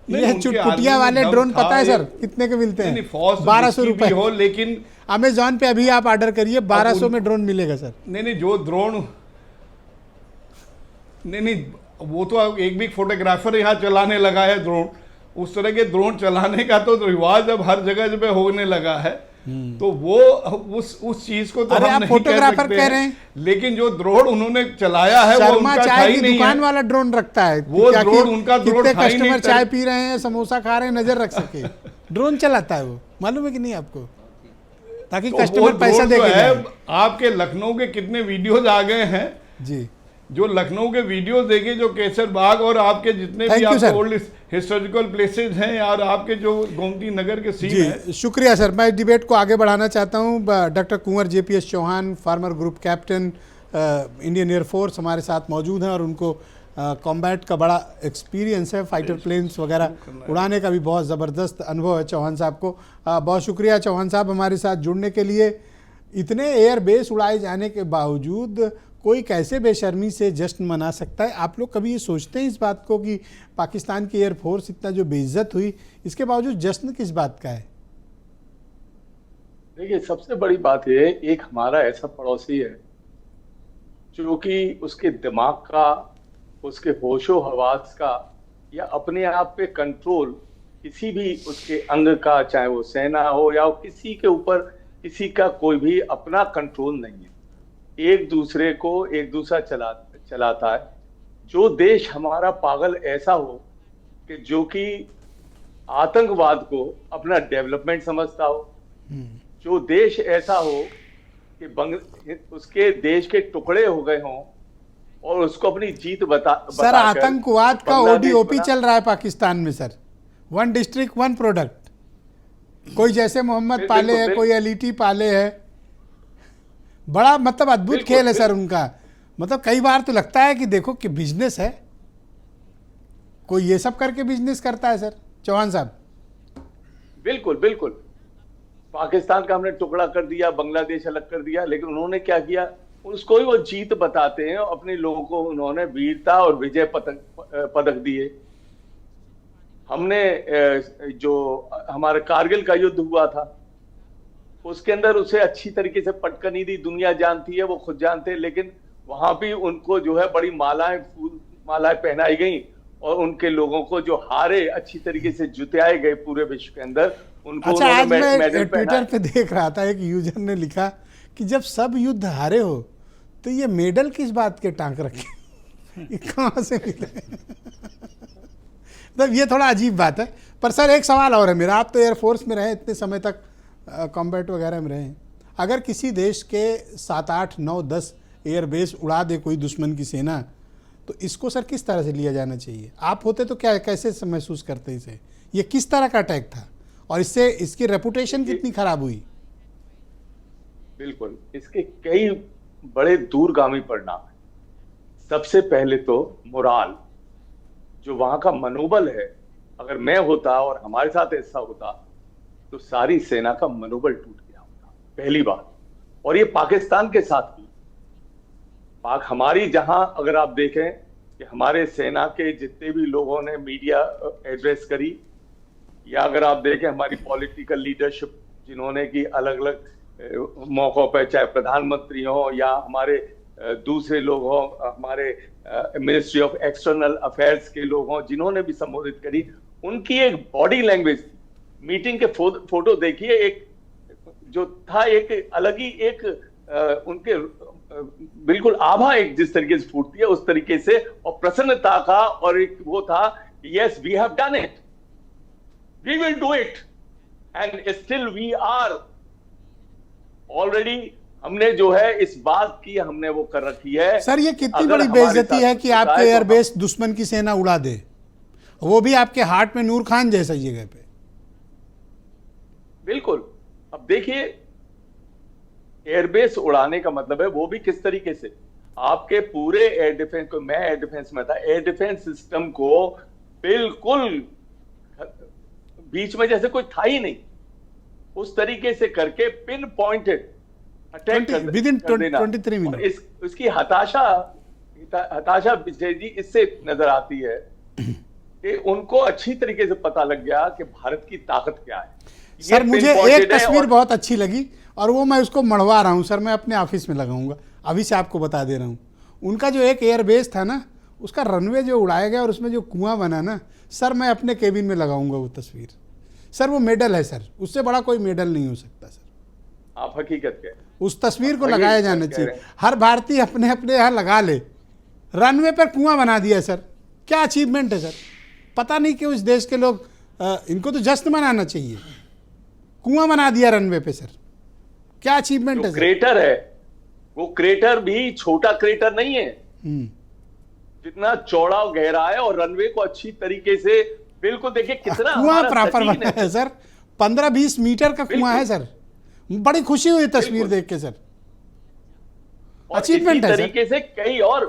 ये चुटपुटिया वाले ड्रोन पता है सर कितने के मिलते हैं? 1200 रुपए हो, लेकिन अमेजॉन पे अभी आप ऑर्डर करिए 1200 में ड्रोन मिलेगा सर। नहीं, जो ड्रोन नहीं, वो तो एक भी फोटोग्राफर यहाँ चलाने लगा है ड्रोन। उस तरह के ड्रोन चलाने का तो रिवाज अब हर जगह पे होने लगा है, तो वो उस चीज को तो हम नहीं फोटोग्राफर कह रहे हैं, लेकिन जो ड्रोन उन्होंने चलाया है वो उनका चाय की दुकान वाला ड्रोन रखता है, वो ड्रोन उनका ड्रोन कितने कस्टमर चाय पी रहे हैं, समोसा खा रहे हैं, नजर रख सके, ड्रोन चलाता है वो, मालूम है कि नहीं आपको? ताकि कस्टमर पैसा देके। आपके लखनऊ के कितने वीडियोज आ गए हैं जी, जो लखनऊ के वीडियोस देखे, जो केसर बाग और आपके जितने भी आपके ओल्ड हिस्टोरिकल प्लेसेस हैं, और आपके जो गोमती नगर के सीन है। शुक्रिया सर। मैं डिबेट को आगे बढ़ाना चाहता हूं। Doctor Kunwar JPS Chauhan, former group captain, Indian air force हमारे साथ मौजूद हैं, और उनको कॉम्बैट का बड़ा एक्सपीरियंस है, फाइटर प्लेन्स वगैरह उड़ाने का भी बहुत ज़बरदस्त अनुभव है चौहान साहब को। बहुत शुक्रिया चौहान साहब हमारे साथ जुड़ने के लिए। इतने एयरबेस उड़ाए जाने के बावजूद कोई कैसे बेशर्मी से जश्न मना सकता है? आप लोग कभी ये सोचते हैं इस बात को कि पाकिस्तान की एयरफोर्स इतना जो बेइज्जत हुई, इसके बावजूद जश्न किस बात का है? देखिए, सबसे बड़ी बात ये, एक हमारा ऐसा पड़ोसी है जो कि उसके दिमाग का, उसके होशो हवास का, या अपने आप पे कंट्रोल किसी भी उसके अंग का, चाहे वो सेना हो या किसी के ऊपर किसी का कोई भी अपना कंट्रोल नहीं है। एक दूसरा चलाता है। जो देश हमारा पागल ऐसा हो कि जो कि आतंकवाद को अपना डेवलपमेंट समझता हो, जो देश ऐसा हो कि उसके देश के टुकड़े हो गए हों और उसको अपनी जीत सर, आतंकवाद का ODOP चल रहा है पाकिस्तान में सर, 1 डिस्ट्रिक्ट 1 प्रोडक्ट। कोई जैसे मोहम्मद पाले है, कोई LET पाले है, बड़ा मतलब अद्भुत बिल्कुल, खेल है सर उनका। मतलब कई बार तो लगता है कि देखो कि बिजनेस है, कोई ये सब करके बिजनेस करता है सर चौहान साहब। बिल्कुल बिल्कुल। पाकिस्तान का हमने टुकड़ा कर दिया, बांग्लादेश अलग कर दिया, लेकिन उन्होंने क्या किया, उसको ही वो जीत बताते हैं। अपने लोगों को उन्होंने वीरता और विजय पदक दिए। हमने जो हमारे कारगिल का युद्ध हुआ था उसके अंदर उसे अच्छी तरीके से पटकनी दी, दुनिया जानती है, वो खुद जानते हैं, लेकिन वहां भी उनको जो है बड़ी मालाएं पहनाई गई और उनके लोगों को जो हारे अच्छी तरीके से जुटाए गए पूरे विश्व के अंदर, उनको अच्छा, आज मैं मेडल ट्विटर पे देख रहा था, एक यूजर ने लिखा कि जब सब युद्ध हारे हो तो ये मेडल किस बात के टांक रखे, ये कहाँ से मिले? मतलब ये थोड़ा अजीब बात है। पर सर एक सवाल और है मेरा, आप तो एयरफोर्स में रहे, इतने समय तक कॉम्बैट वगैरह में रहे, अगर किसी देश के 7, 8, 9, 10 एयरबेस उड़ा दे कोई दुश्मन की सेना, तो इसको सर किस तरह से लिया जाना चाहिए? आप होते तो क्या कैसे महसूस करते इसे? ये किस तरह का अटैक था और इससे इसकी रेपुटेशन कितनी खराब हुई? बिल्कुल, इसके कई बड़े दूरगामी परिणाम है। सबसे पहले तो मोराल, जो वहां का मनोबल है, अगर मैं होता और हमारे साथ ऐसा होता तो सारी सेना का मनोबल टूट गया होता, पहली बात। और ये पाकिस्तान के साथ भी, हमारी जहां अगर आप देखें कि हमारे सेना के जितने भी लोगों ने मीडिया एड्रेस करी, या अगर आप देखें हमारी पॉलिटिकल लीडरशिप जिन्होंने की अलग अलग मौकों पर, चाहे प्रधानमंत्री हो या हमारे दूसरे लोग हों, हमारे मिनिस्ट्री ऑफ एक्सटर्नल अफेयर्स के लोग हों, जिन्होंने भी संबोधित करी, उनकी एक बॉडी लैंग्वेज थी। मीटिंग के फोटो देखिए, एक जो था एक अलग ही एक उनके बिल्कुल आभा एक जिस तरीके से फूटती है उस तरीके से, और प्रसन्नता का, और एक वो था, yes we have done it, we will do it, and still we are already, हमने जो है इस बात की हमने वो कर रखी है। सर ये कितनी बड़ी बेइज्जती है कि आपके एयरबेस दुश्मन की सेना उड़ा दे, वो भी आपके हार्ट में नूर खान जैसा जगह पे। बिल्कुल। अब देखिए, एयरबेस उड़ाने का मतलब है वो भी किस तरीके से, आपके पूरे एयर डिफेंस को, मैं एयर डिफेंस में था, एयर डिफेंस सिस्टम को बिल्कुल बीच में जैसे कोई था ही नहीं, उस तरीके से करके pin pointed attack with in 23 minute. इसकी हताशा विजय जी इससे नजर आती है कि उनको अच्छी तरीके से पता लग गया कि भारत की ताकत क्या है। सर मुझे एक तस्वीर बहुत अच्छी लगी और वो मैं उसको मढ़वा रहा हूँ सर, मैं अपने ऑफिस में लगाऊंगा, अभी से आपको बता दे रहा हूँ। उनका जो एक एयरबेस था ना, उसका रनवे जो उड़ाया गया और उसमें जो कुआं बना ना सर, मैं अपने केबिन में लगाऊंगा वो तस्वीर। सर वो मेडल है सर, उससे बड़ा कोई मेडल नहीं हो सकता सर। आप हकीकत कह, उस तस्वीर को लगाया जाना चाहिए, हर भारतीय अपने अपने यहाँ लगा ले। रनवे पर कुआं बना दिया सर, क्या अचीवमेंट है सर। पता नहीं क्यों इस देश के लोग, इनको तो जश्न मनाना चाहिए। कुआं बना दिया रनवे पे सर, क्या अचीवमेंट है सर। क्रेटर है वो, क्रेटर भी छोटा क्रेटर नहीं है, जितना चौड़ा और गहरा है, और रनवे को अच्छी तरीके से बिल्कुल देखिए कितना कुआं प्रॉपर बना है सर, 15-20 मीटर का कुआं है सर। बड़ी खुशी हुई तस्वीर देख के सर, अचीवमेंट है तरीके से कई और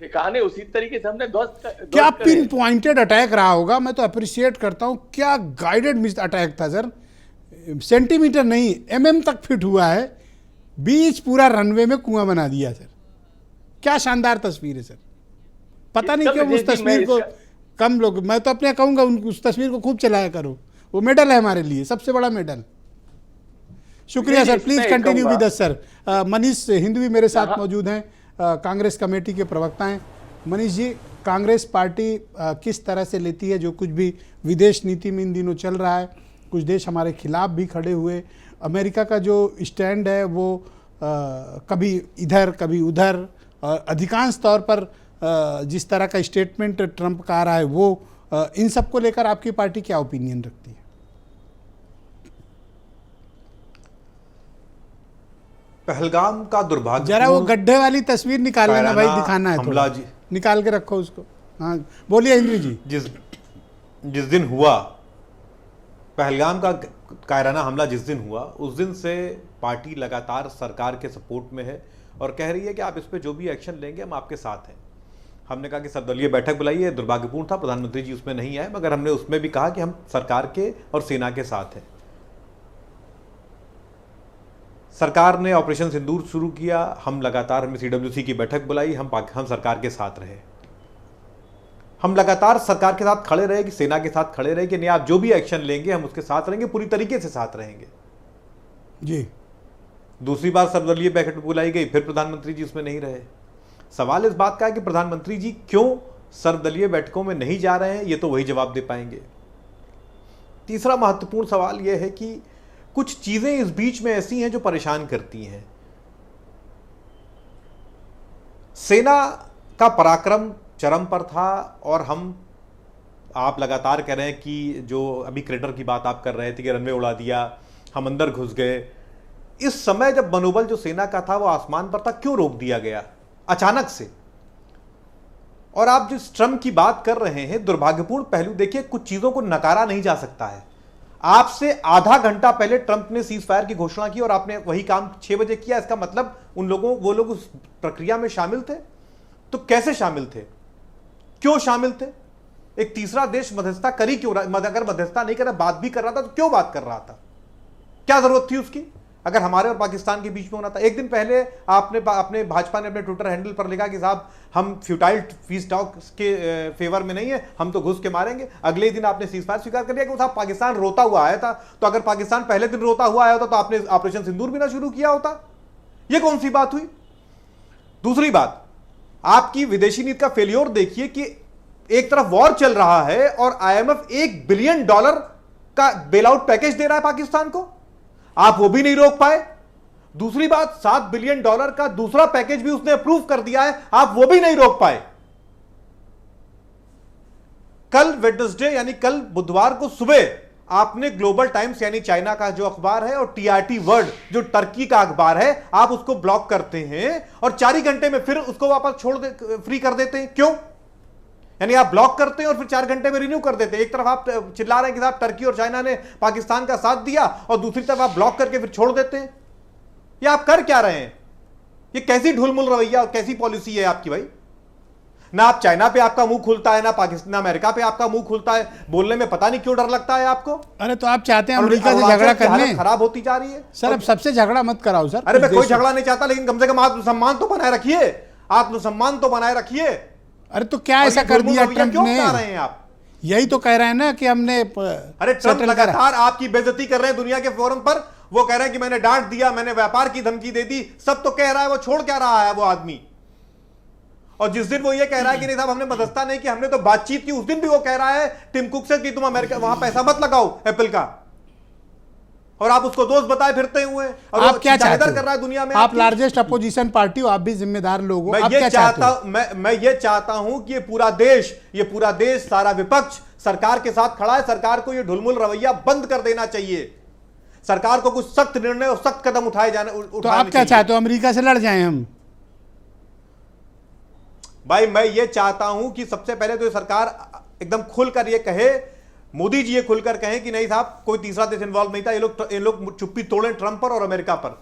ठिकाने उसी तरीके से हमने क्या पिन पॉइंटेड अटैक रहा होगा। मैं तो अप्रिशिएट करता हूं, क्या गाइडेड मिस अटैक था सर। सेंटीमीटर नहीं mm तक फिट हुआ है, बीच पूरा रनवे में कुआं बना दिया सर। क्या शानदार तस्वीर है सर। पता नहीं क्यों उस तस्वीर को कम लोग, मैं तो अपने कहूंगा उस तस्वीर को खूब चलाया करो, वो मेडल है हमारे लिए, सबसे बड़ा मेडल। शुक्रिया sir, please continue with us sir. Manish Hindavi मेरे साथ मौजूद हैं, कांग्रेस कमेटी के प्रवक्ता हैं। मनीष जी, कांग्रेस पार्टी किस तरह से लेती है जो कुछ भी विदेश नीति में इन दिनों चल रहा है, कुछ देश हमारे खिलाफ भी खड़े हुए, अमेरिका का जो स्टैंड है वो कभी इधर कभी उधर, अधिकांश तौर पर जिस तरह का स्टेटमेंट ट्रंप का आ रहा है वो, इन सब को लेकर आपकी पार्टी क्या ओपिनियन रखती है? पहलगाम का दुर्भाग्य, जरा वो गड्ढे वाली तस्वीर निकाल लेना भाई, दिखाना है थोड़ा, निकाल के रखो उसको। हाँ बोलिए इंद्र जी। जिस दिन हुआ पहलगाम का कायराना हमला जिस दिन हुआ उस दिन से पार्टी लगातार सरकार के सपोर्ट में है और कह रही है कि आप इस पे जो भी एक्शन लेंगे हम आपके साथ हैं। हमने कहा कि सर्वदलीय बैठक बुलाई है, दुर्भाग्यपूर्ण था प्रधानमंत्री जी उसमें नहीं आए, मगर हमने उसमें भी कहा कि हम सरकार के और सेना के साथ हैं। सरकार ने ऑपरेशन सिंदूर शुरू किया, हम लगातार हमने CWC की बैठक बुलाई, हम सरकार के साथ रहे, हम लगातार सरकार के साथ खड़े रहे कि सेना के साथ खड़े रहे कि नहीं आप जो भी एक्शन लेंगे हम उसके साथ रहेंगे, पूरी तरीके से साथ रहेंगे जी। दूसरी बार सर्वदलीय बैठक बुलाई गई, फिर प्रधानमंत्री जी उसमें नहीं रहे। सवाल इस बात का है कि प्रधानमंत्री जी क्यों सर्वदलीय बैठकों में नहीं जा रहे हैं, ये तो वही जवाब दे पाएंगे। तीसरा महत्वपूर्ण सवाल यह है कि कुछ चीजें इस बीच में ऐसी हैं जो परेशान करती हैं। सेना का पराक्रम चरम पर था और आप लगातार कह रहे हैं कि जो अभी क्रेटर की बात आप कर रहे थे कि रनवे उड़ा दिया, हम अंदर घुस गए। इस समय जब मनोबल जो सेना का था वो आसमान पर था, क्यों रोक दिया गया अचानक से? और आप जिस ट्रम्प की बात कर रहे हैं, दुर्भाग्यपूर्ण पहलू देखिए, कुछ चीजों को नकारा नहीं जा सकता है। आपसे आधा घंटा पहले ट्रंप ने सीज फायर की घोषणा की और आपने वही काम 6 बजे किया। इसका मतलब वो लोग उस प्रक्रिया में शामिल थे। तो कैसे शामिल थे, क्यों शामिल थे? एक तीसरा देश मध्यस्थता करी क्यों? अगर मध्यस्थता नहीं कर रहा, बात भी कर रहा था तो क्यों बात कर रहा था? क्या जरूरत थी उसकी? अगर हमारे और पाकिस्तान के बीच में होना था। एक दिन पहले अपने भाजपा ने अपने ट्विटर हैंडल पर लिखा कि साहब हम फ्यूटाइल पीस टॉक्स के फेवर में नहीं है, हम तो घुस के मारेंगे। अगले दिन आपने सीज फायर स्वीकार कर लिया कि साहब पाकिस्तान रोता हुआ आया था। तो अगर पाकिस्तान पहले दिन रोता हुआ आया होता तो आपने ऑपरेशन सिंदूर भी ना शुरू किया होता। यह कौन सी बात हुई? दूसरी बात, आपकी विदेशी नीति का फेल्योर देखिए कि एक तरफ वॉर चल रहा है और IMF $1 बिलियन का बेल आउट पैकेज दे रहा है पाकिस्तान को, आप वो भी नहीं रोक पाए। दूसरी बात, $7 बिलियन का दूसरा पैकेज भी उसने अप्रूव कर दिया है, आप वो भी नहीं रोक पाए। कल वेडनेसडे यानी कल बुधवार को सुबह आपने ग्लोबल टाइम्स यानी चाइना का जो अखबार है और TRT वर्ल्ड जो टर्की का अखबार है, आप उसको ब्लॉक करते हैं और 4 ही घंटे में फिर उसको वापस फ्री कर देते हैं। क्यों? यानी आप ब्लॉक करते हैं और फिर 4 घंटे में रिन्यू कर देते हैं। एक तरफ आप चिल्ला रहे हैं कि साहब टर्की और चाइना ने पाकिस्तान का साथ दिया और दूसरी तरफ आप ब्लॉक करके फिर छोड़ देते हैं। ये आप कर क्या रहे हैं? ये कैसी ढुलमुल रवैया और कैसी पॉलिसी है आपकी भाई? ना आप चाइना पे आपका मुंह खुलता है, ना पाकिस्तान, ना अमेरिका पे आपका मुंह खुलता है। बोलने में पता नहीं क्यों डर लगता है आपको। अरे तो आप चाहते हैं अमेरिका से झगड़ा करने? खराब होती जा रही है सर। अब सबसे झगड़ा मत कराओ सर। अरे मैं कोई झगड़ा नहीं चाहता, लेकिन कम से कम आत्मसम्मान तो बनाए रखिए, आत्मसम्मान तो बनाए रखिए। अरे तो क्या ऐसा कर दिया ट्रंप क्यों ने? बता रहे हैं आप? यही तो कह रहे हैं ना कि हमने अरे ट्रंप लगातार आपकी बेइज्जती कर रहे हैं दुनिया के फोरम पर। वो कह रहे हैं कि मैंने डांट दिया, मैंने व्यापार की धमकी दे दी, सब तो कह रहा है। वो छोड़ क्या रहा है वो आदमी? और जिस दिन वो ये कह रहा है कि नहीं साहब हमने मध्यस्थता नहीं की, हमने तो बातचीत की, उस दिन भी वो कह रहा है टिम कुक से कि तुम अमेरिका वहां पैसा मत लगाओ एप्पल का, और आप उसको दोस्त बताए फिरते हुए। और आप क्या चाहते हो? कर रहा है दुनिया में। आप लार्जेस्ट अपोजिशन पार्टी हो, आप भी जिम्मेदार लोग हो। मैं ये चाहता हूं कि ये पूरा देश सारा विपक्ष सरकार के साथ खड़ा है। सरकार को ये ढुलमुल रवैया बंद कर देना चाहिए। सरकार को कुछ सख्त निर्णय और सख्त कदम उठाए जाने। तो आप क्या चाहते हो, अमेरिका से लड़ जाएं हम? भाई मैं ये चाहता हूं कि सबसे पहले तो ये सरकार एकदम खुलकर ये कहे, मोदी जी ये खुलकर कहें कि नहीं साहब कोई तीसरा देश इन्वॉल्व नहीं था। ये लोग चुप्पी तोड़ें ट्रंप पर और अमेरिका पर।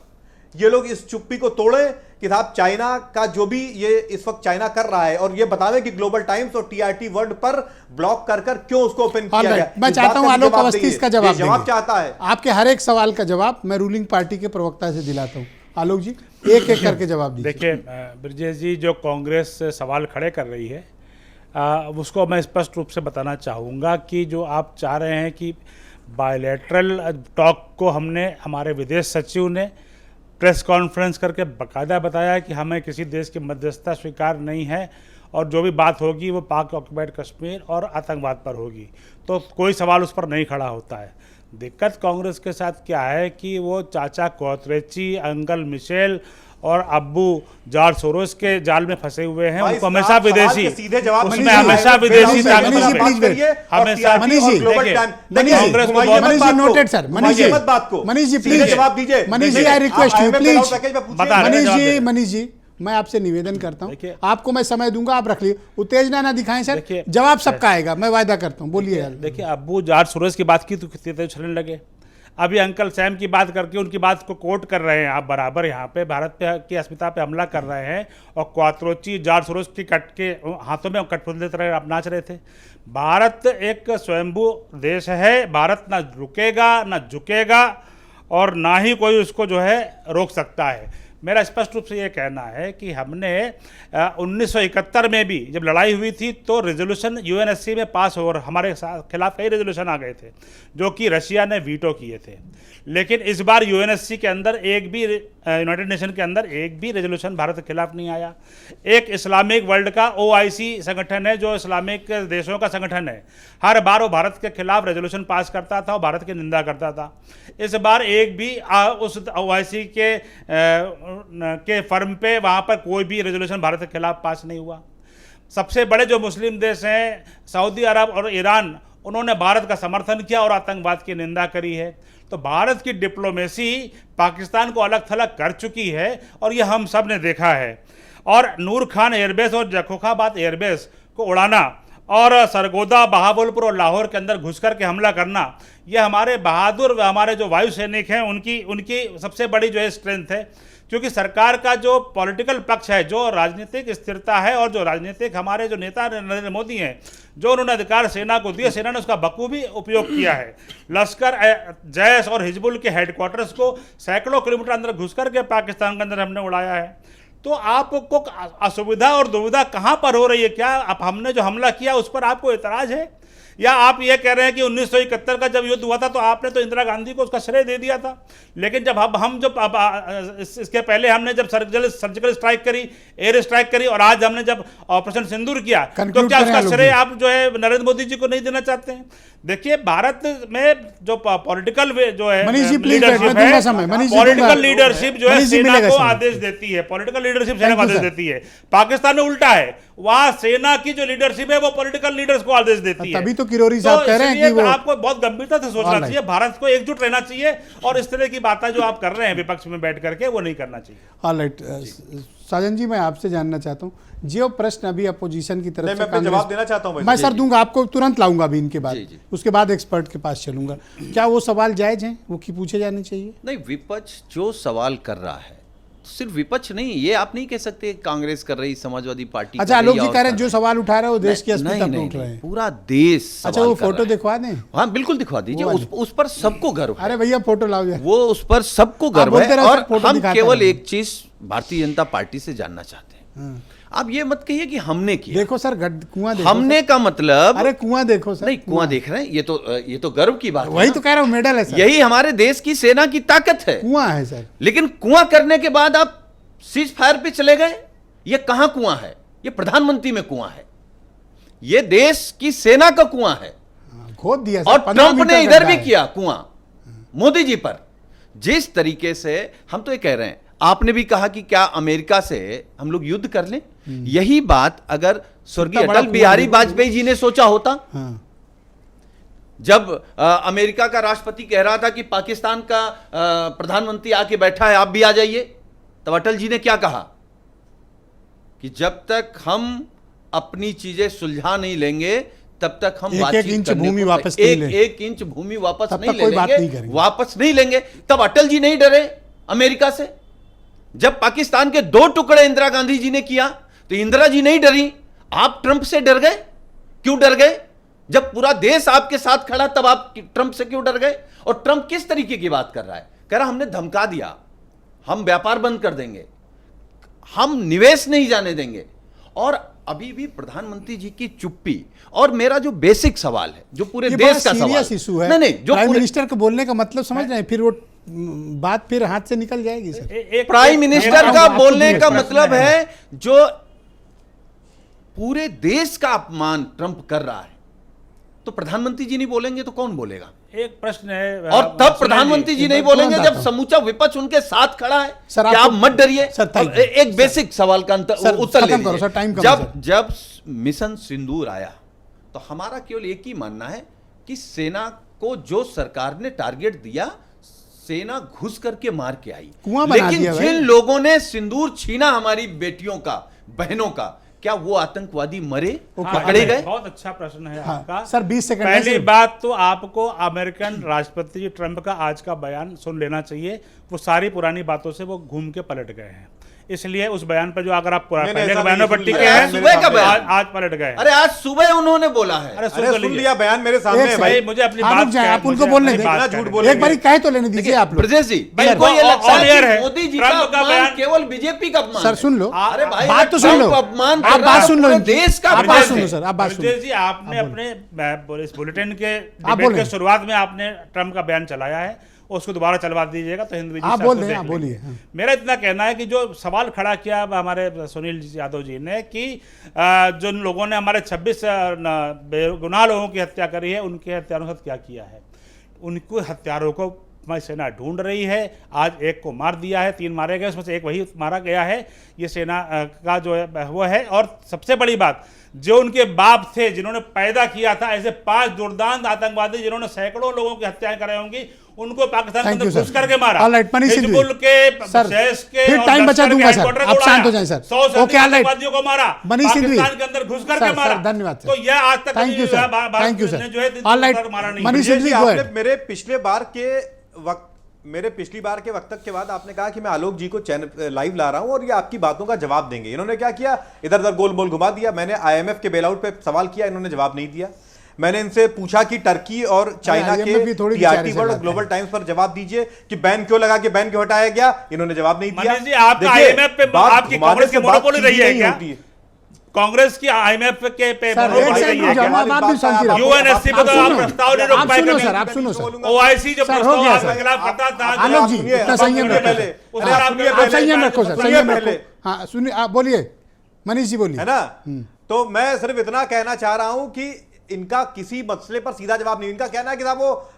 ये लोग इस चुप्पी को तोड़ें कि साहब चाइना का जो भी ये इस वक्त चाइना कर रहा है, और ये बतावे कि ग्लोबल टाइम्स और TRT वर्ल्ड पर ब्लॉक कर क्यों उसको ओपन किया गया। मैं चाहता हूं आलोक अवस्थी इसका जवाब चाहता है। आपके हर एक सवाल का जवाब मैं रूलिंग पार्टी के प्रवक्ता से दिलाता हूं। आलोक जी एक एक करके जवाब दीजिए। देखिए ब्रजेश जी, जो कांग्रेस सवाल खड़े कर रही है उसको मैं स्पष्ट रूप से बताना चाहूँगा कि जो आप चाह रहे हैं कि बायलैटरल टॉक को हमने, हमारे विदेश सचिव ने प्रेस कॉन्फ्रेंस करके बाकायदा बताया कि हमें किसी देश की मध्यस्थता स्वीकार नहीं है और जो भी बात होगी वो पाक ऑक्युपाइड कश्मीर और आतंकवाद पर होगी, तो कोई सवाल उस पर नहीं खड़ा होता है। दिक्कत कांग्रेस के साथ क्या है कि वो चाचा कोतरेची, अंकल मिशेल और अब्बू जॉर्ज सोरोस के जाल में फंसे हुए हैं। उनको हमेशा विदेशी, उसमें हमेशा विदेशी मनीष जी मैं आपसे निवेदन करता हूं, आपको मैं समय दूंगा, आप रख लीजिए, उत्तेजना ना दिखाएं सर, जवाब सबका आएगा, मैं वायदा करता हूं। बोलिए। देखिए अब्बू जॉर्ज सोरोस की बात की तो कितने छलने लगे। अभी अंकल सैम की बात करके उनकी बात को कोट कर रहे हैं आप बराबर, यहाँ पे भारत पे की अस्मिता पे हमला कर रहे हैं, और क्वात्रोची जॉर्ज सोरोस की कट के हाथों में कठपुतली तरह आप नाच रहे थे। भारत एक स्वयंभू देश है, भारत ना रुकेगा ना झुकेगा, और ना ही कोई उसको जो है रोक सकता है। मेरा स्पष्ट रूप से ये कहना है कि हमने 1971 में भी जब लड़ाई हुई थी तो रेजोल्यूशन यूएनएससी में पास हो, और हमारे खिलाफ कई रेजोल्यूशन आ गए थे जो कि रशिया ने वीटो किए थे। लेकिन इस बार यूएनएससी के अंदर एक भी, यूनाइटेड नेशन के अंदर एक भी रेजोल्यूशन भारत के खिलाफ नहीं आया। एक इस्लामिक वर्ल्ड का OIC संगठन है जो इस्लामिक देशों का संगठन है, हर बार वो भारत के खिलाफ रेजोल्यूशन पास करता था और भारत की निंदा करता था। इस बार एक भी उस OIC के फर्म पे वहाँ पर कोई भी रेजोल्यूशन भारत के खिलाफ पास नहीं हुआ। सबसे बड़े जो मुस्लिम देश हैं सऊदी अरब और ईरान, उन्होंने भारत का समर्थन किया और आतंकवाद की निंदा करी है। तो भारत की डिप्लोमेसी पाकिस्तान को अलग थलग कर चुकी है और ये हम सब ने देखा है। और नूर खान एयरबेस और जखोखाबाद एयरबेस को उड़ाना और सरगोदा, बहावलपुर और लाहौर के अंदर घुस कर के हमला करना, यह हमारे बहादुर हमारे जो वायु सैनिक हैं उनकी सबसे बड़ी जो है स्ट्रेंथ है। क्योंकि सरकार का जो पॉलिटिकल पक्ष है, जो राजनीतिक स्थिरता है, और जो राजनीतिक हमारे जो नेता नरेंद्र मोदी हैं, जो उन्होंने अधिकार सेना को दिए, सेना ने उसका बखूबी उपयोग किया है। लश्कर, जैश और हिजबुल के हेडक्वार्टर्स को सैकड़ों किलोमीटर अंदर घुस करके पाकिस्तान के अंदर हमने उड़ाया है। तो आपको असुविधा और दुविधा कहाँ पर हो रही है? क्या आप हमने जो हमला किया उस पर आपको एतराज है, या आप ये कह रहे हैं कि 1971 का जब युद्ध हुआ था तो आपने तो इंदिरा गांधी को उसका श्रेय दे दिया था, लेकिन जब इसके पहले हमने जब सर्जिकल स्ट्राइक करी, एयर स्ट्राइक करी, और आज हमने जब ऑपरेशन सिंदूर किया, तो क्या उसका श्रेय आप जो है नरेंद्र मोदी जी को नहीं देना चाहते हैं? देखिए, भारत में जो पॉलिटिकल जो है लीडरशिप है, पॉलिटिकल लीडरशिप जो है सेना को आदेश देती है, पॉलिटिकल लीडरशिप सेना को आदेश देती है। पाकिस्तान में उल्टा है, वहां सेना की जो लीडरशिप है वो पॉलिटिकल लीडर्स को आदेश देती है। तभी तो किरोड़ी साहब कह रहे हैं कि वो आपको बहुत गंभीरता से सोचना चाहिए, भारत को एकजुट रहना चाहिए, और इस तरह की बातें जो आप कर रहे हैं विपक्ष में बैठ करके, वो नहीं करना चाहिए। ऑलराइट, साजन जी, मैं आपसे जानना चाहता हूँ, जो प्रश्न अभी अपोजिशन की तरफ से जवाब देना चाहता हूँ मैं सर दूंगा, आपको तुरंत लाऊंगा अभी इनके बाद, उसके बाद एक्सपर्ट के पास चलूंगा। क्या वो सवाल जायज हैं, वो की पूछे जाने चाहिए? नहीं, विपक्ष जो सवाल कर रहा है, सिर्फ विपक्ष नहीं, ये आप नहीं कह सकते कांग्रेस कर रही, समाजवादी पार्टी। अच्छा, आलोक जी कह रहे हैं जो सवाल उठा रहे हैं वो देश की अस्मिता पे उठ रहे हैं, पूरा देश। अच्छा, वो फोटो दिखवा दें? हाँ, बिल्कुल दिखवा दीजिए, उस पर सबको गर्व है। अरे भैया फोटो लाओ, वो उस पर सबको गर्व है। और हम केवल एक चीज भारतीय जनता पार्टी से जानना चाहते हैं, आप ये मत कहिए कि हमने किया। देखो सर, कुआं देखो। हमने का मतलब, अरे कुआं देखो सर। नहीं, कुआं देख रहे हैं, ये तो गर्व की बात है। वही तो कह रहा हूं, मेडल है सर। यही हमारे देश की सेना की ताकत है, कुआं है सर। लेकिन कुआं करने के बाद आप सीज फायर पे चले गए। ये कहां कुआं है? ये प्रधानमंत्री में कुआं है, ये देश की सेना का कुआं है, खोद दिया सर। और ट्रंप ने इधर भी किया कुआं मोदी जी पर। जिस तरीके से हम तो ये कह रहे हैं, आपने भी कहा कि क्या अमेरिका से हम लोग युद्ध कर लें, यही बात अगर स्वर्गीय अटल बिहारी वाजपेयी जी ने सोचा होता, जब अमेरिका का राष्ट्रपति कह रहा था कि पाकिस्तान का प्रधानमंत्री आके बैठा है, आप भी आ जाइए, तब अटल जी ने क्या कहा कि जब तक हम अपनी चीजें सुलझा नहीं लेंगे तब तक हम एक इंच भूमि वापस एक इंच भूमि वापस नहीं लेंगे, वापस नहीं लेंगे। तब अटल जी नहीं डरे अमेरिका से। जब पाकिस्तान के 2 टुकड़े इंदिरा गांधी जी ने किया तो इंदिरा जी नहीं डरी, आप ट्रंप से डर गए। क्यों डर गए? जब पूरा देश आपके साथ खड़ा तब आप ट्रंप से क्यों डर गए? और ट्रंप किस तरीके की बात कर रहा है? कह रहा हमने धमका दिया, हम व्यापार बंद कर देंगे, हम निवेश नहीं जाने देंगे। और अभी भी प्रधानमंत्री जी की चुप्पी। और मेरा जो बेसिक सवाल है, जो पूरे देश का सवाल इशू है, नहीं, जो प्राइम मिनिस्टर को बोलने का मतलब समझ रहे हैं, फिर वो बात फिर हाथ से निकल जाएगी सर। प्राइम मिनिस्टर का बोलने का मतलब है जो पूरे देश का अपमान ट्रंप कर रहा है, तो प्रधानमंत्री जी नहीं बोलेंगे तो कौन बोलेगा? एक प्रश्न है, और तब प्रधानमंत्री जी नहीं बोलेंगे जब समूचा विपक्ष उनके साथ खड़ा है। क्या आप मत डरिए। एक बेसिक सवाल का उत्तर ले लीजिए। जब मिशन सिंदूर आया तो हमारा केवल एक ही मानना है कि सेना को जो सरकार ने टारगेट दिया, सेना घुस करके मार के आई। लेकिन जिन लोगों ने सिंदूर छीना हमारी बेटियों का, बहनों का, क्या वो आतंकवादी मरे, हाँ, पकड़े गए? बहुत अच्छा प्रश्न है हाँ, आपका सर 20 सेकंड पहली बात तो आपको अमेरिकन राष्ट्रपति ट्रंप का आज का बयान सुन लेना चाहिए। वो सारी पुरानी बातों से वो घूम के पलट गए हैं, इसलिए उस बयान पर जो अगर आप पहले के बयानों पर टिके हैं, सुबह का बयान आज पलट गए। अरे आज सुबह उन्होंने बोला है। अरे अरे सुन लिया, बयान मेरे सामने है भाई, भाई। मुझे अपनी आप बात रुक जाएं, आप उनको बोलने दें। इतना झूठ एक बोलेंगे। बारी कहे तो लेने दीजिए आप लोग। ब्रजेश जी, भाई, इनको ये वो लगता all clear है है। कि मोदी जी ट्रंप का का अपमान बयान- केवल बीजेपी का अपमान सर है। सुन लो, अरे भाई, बात तो सुन लो, ट्रंप अपमान कर आप रहा बात है सुन लो, पूरे देश का आप अपमान बात है। सुनो सर, आप बात सुनो। ब्रजेश जी, आपने अपने इस बुलेटिन के आप डिबेट बोलें। के शुरुआत में आपने ट्रंप का बयान चलाया है, उसको दोबारा चलवा दीजिएगा तो हिंदवी जी आप से बोल आपको दें, देख आप लेंगे। बोलिए, हाँ। मेरा इतना कहना है कि जो सवाल खड़ा किया हमारे सुनील यादव जी ने कि जिन लोगों ने हमारे 26 बेगुनाह लोगों की हत्या करी है, उनके हत्यारों के साथ क्या किया है। उनको हत्यारों को हमारी सेना ढूंढ रही है। आज एक को मार दिया है, 3 मारे गए, उसमें से एक वही मारा गया है। ये सेना का जो है वो है। और सबसे बड़ी बात, जो उनके बाप थे जिन्होंने पैदा किया था ऐसे 5 दुर्दांत आतंकवादी जिन्होंने सैकड़ों लोगों की हत्याएं कराई होंगी, उनको पाकिस्तान के अंदर घुस करके मारा। ऑलराइट, मनीष सिंधवी हिजबुल के, सर, जैश के फिर और टाइम बचा लश्कर के दूंगा सर, हेडक्वार्टर आप को शांत हो उड़ाया। जाएं सर। 100 से अधिक ओके, ऑलराइट। आतंकवादियों को मारा, मनीष सिंधवी पाकिस्तान के अंदर घुस करके सर, मारा। सर, धन्यवाद सर। तो यह आज तक thank you sir, thank you sir. Alright, मारा नहीं। मनीष ब्रजेश जी, सिंधवी, go आपने ahead। मेरे पिछली बार के वक्तव्य के बाद आपने कहा कि मैं आलोक जी को चैनल लाइव ला रहा हूं और ये आपकी बातों का जवाब देंगे। इन्होंने क्या किया, इधर उधर गोल मोल घुमा दिया। मैंने आईएमएफ के बेलआउट पे सवाल किया, इन्होंने जवाब नहीं दिया। मैंने इनसे पूछा कि टर्की और चाइना के IMF भी थोड़ी टीआरटी बेचारे वर्ल्ड से ग्लोबल टाइम्स पर जवाब दीजिए कि बैन क्यों लगा के बैन क्यों हटाया गया, इन्होंने जवाब नहीं दिया। मनीष जी, आपका देखिए, IMF पे बात आपकी घुमाने कांग्रेस से की बात मोनोपोली सीधी रही है नहीं क्या? होती है। कांग्रेस की आईएमएफ के पे सर, मोनोपोली एक रही सेकंड है रुक जाओ, क्या? बात भी शांति रखो। यूएनएससी पे तो आप प्रस्ताव नहीं रोक आप पाए सुनो कभी। सर, आप सुनो सर। ओआईसी जो सर, हो प्रस्ताव गया आपके सर। खिलाफ करता था, आलोक जी, सुनिए, इतना अब संयम सुनिए रखो पहले। सर। अरे हाँ, सुनिए आप पहले। संयम रखो सर, सुनिए संयम पहले। रखो। हाँ सुनिए, आप बोलिए, मनीष जी बोलिए। है ना? तो मैं सिर्फ इतना कहना चाह रहा हूं कि इनका किसी मसले पर सीधा जवाब नहीं। इनका कहना है कि साहब वो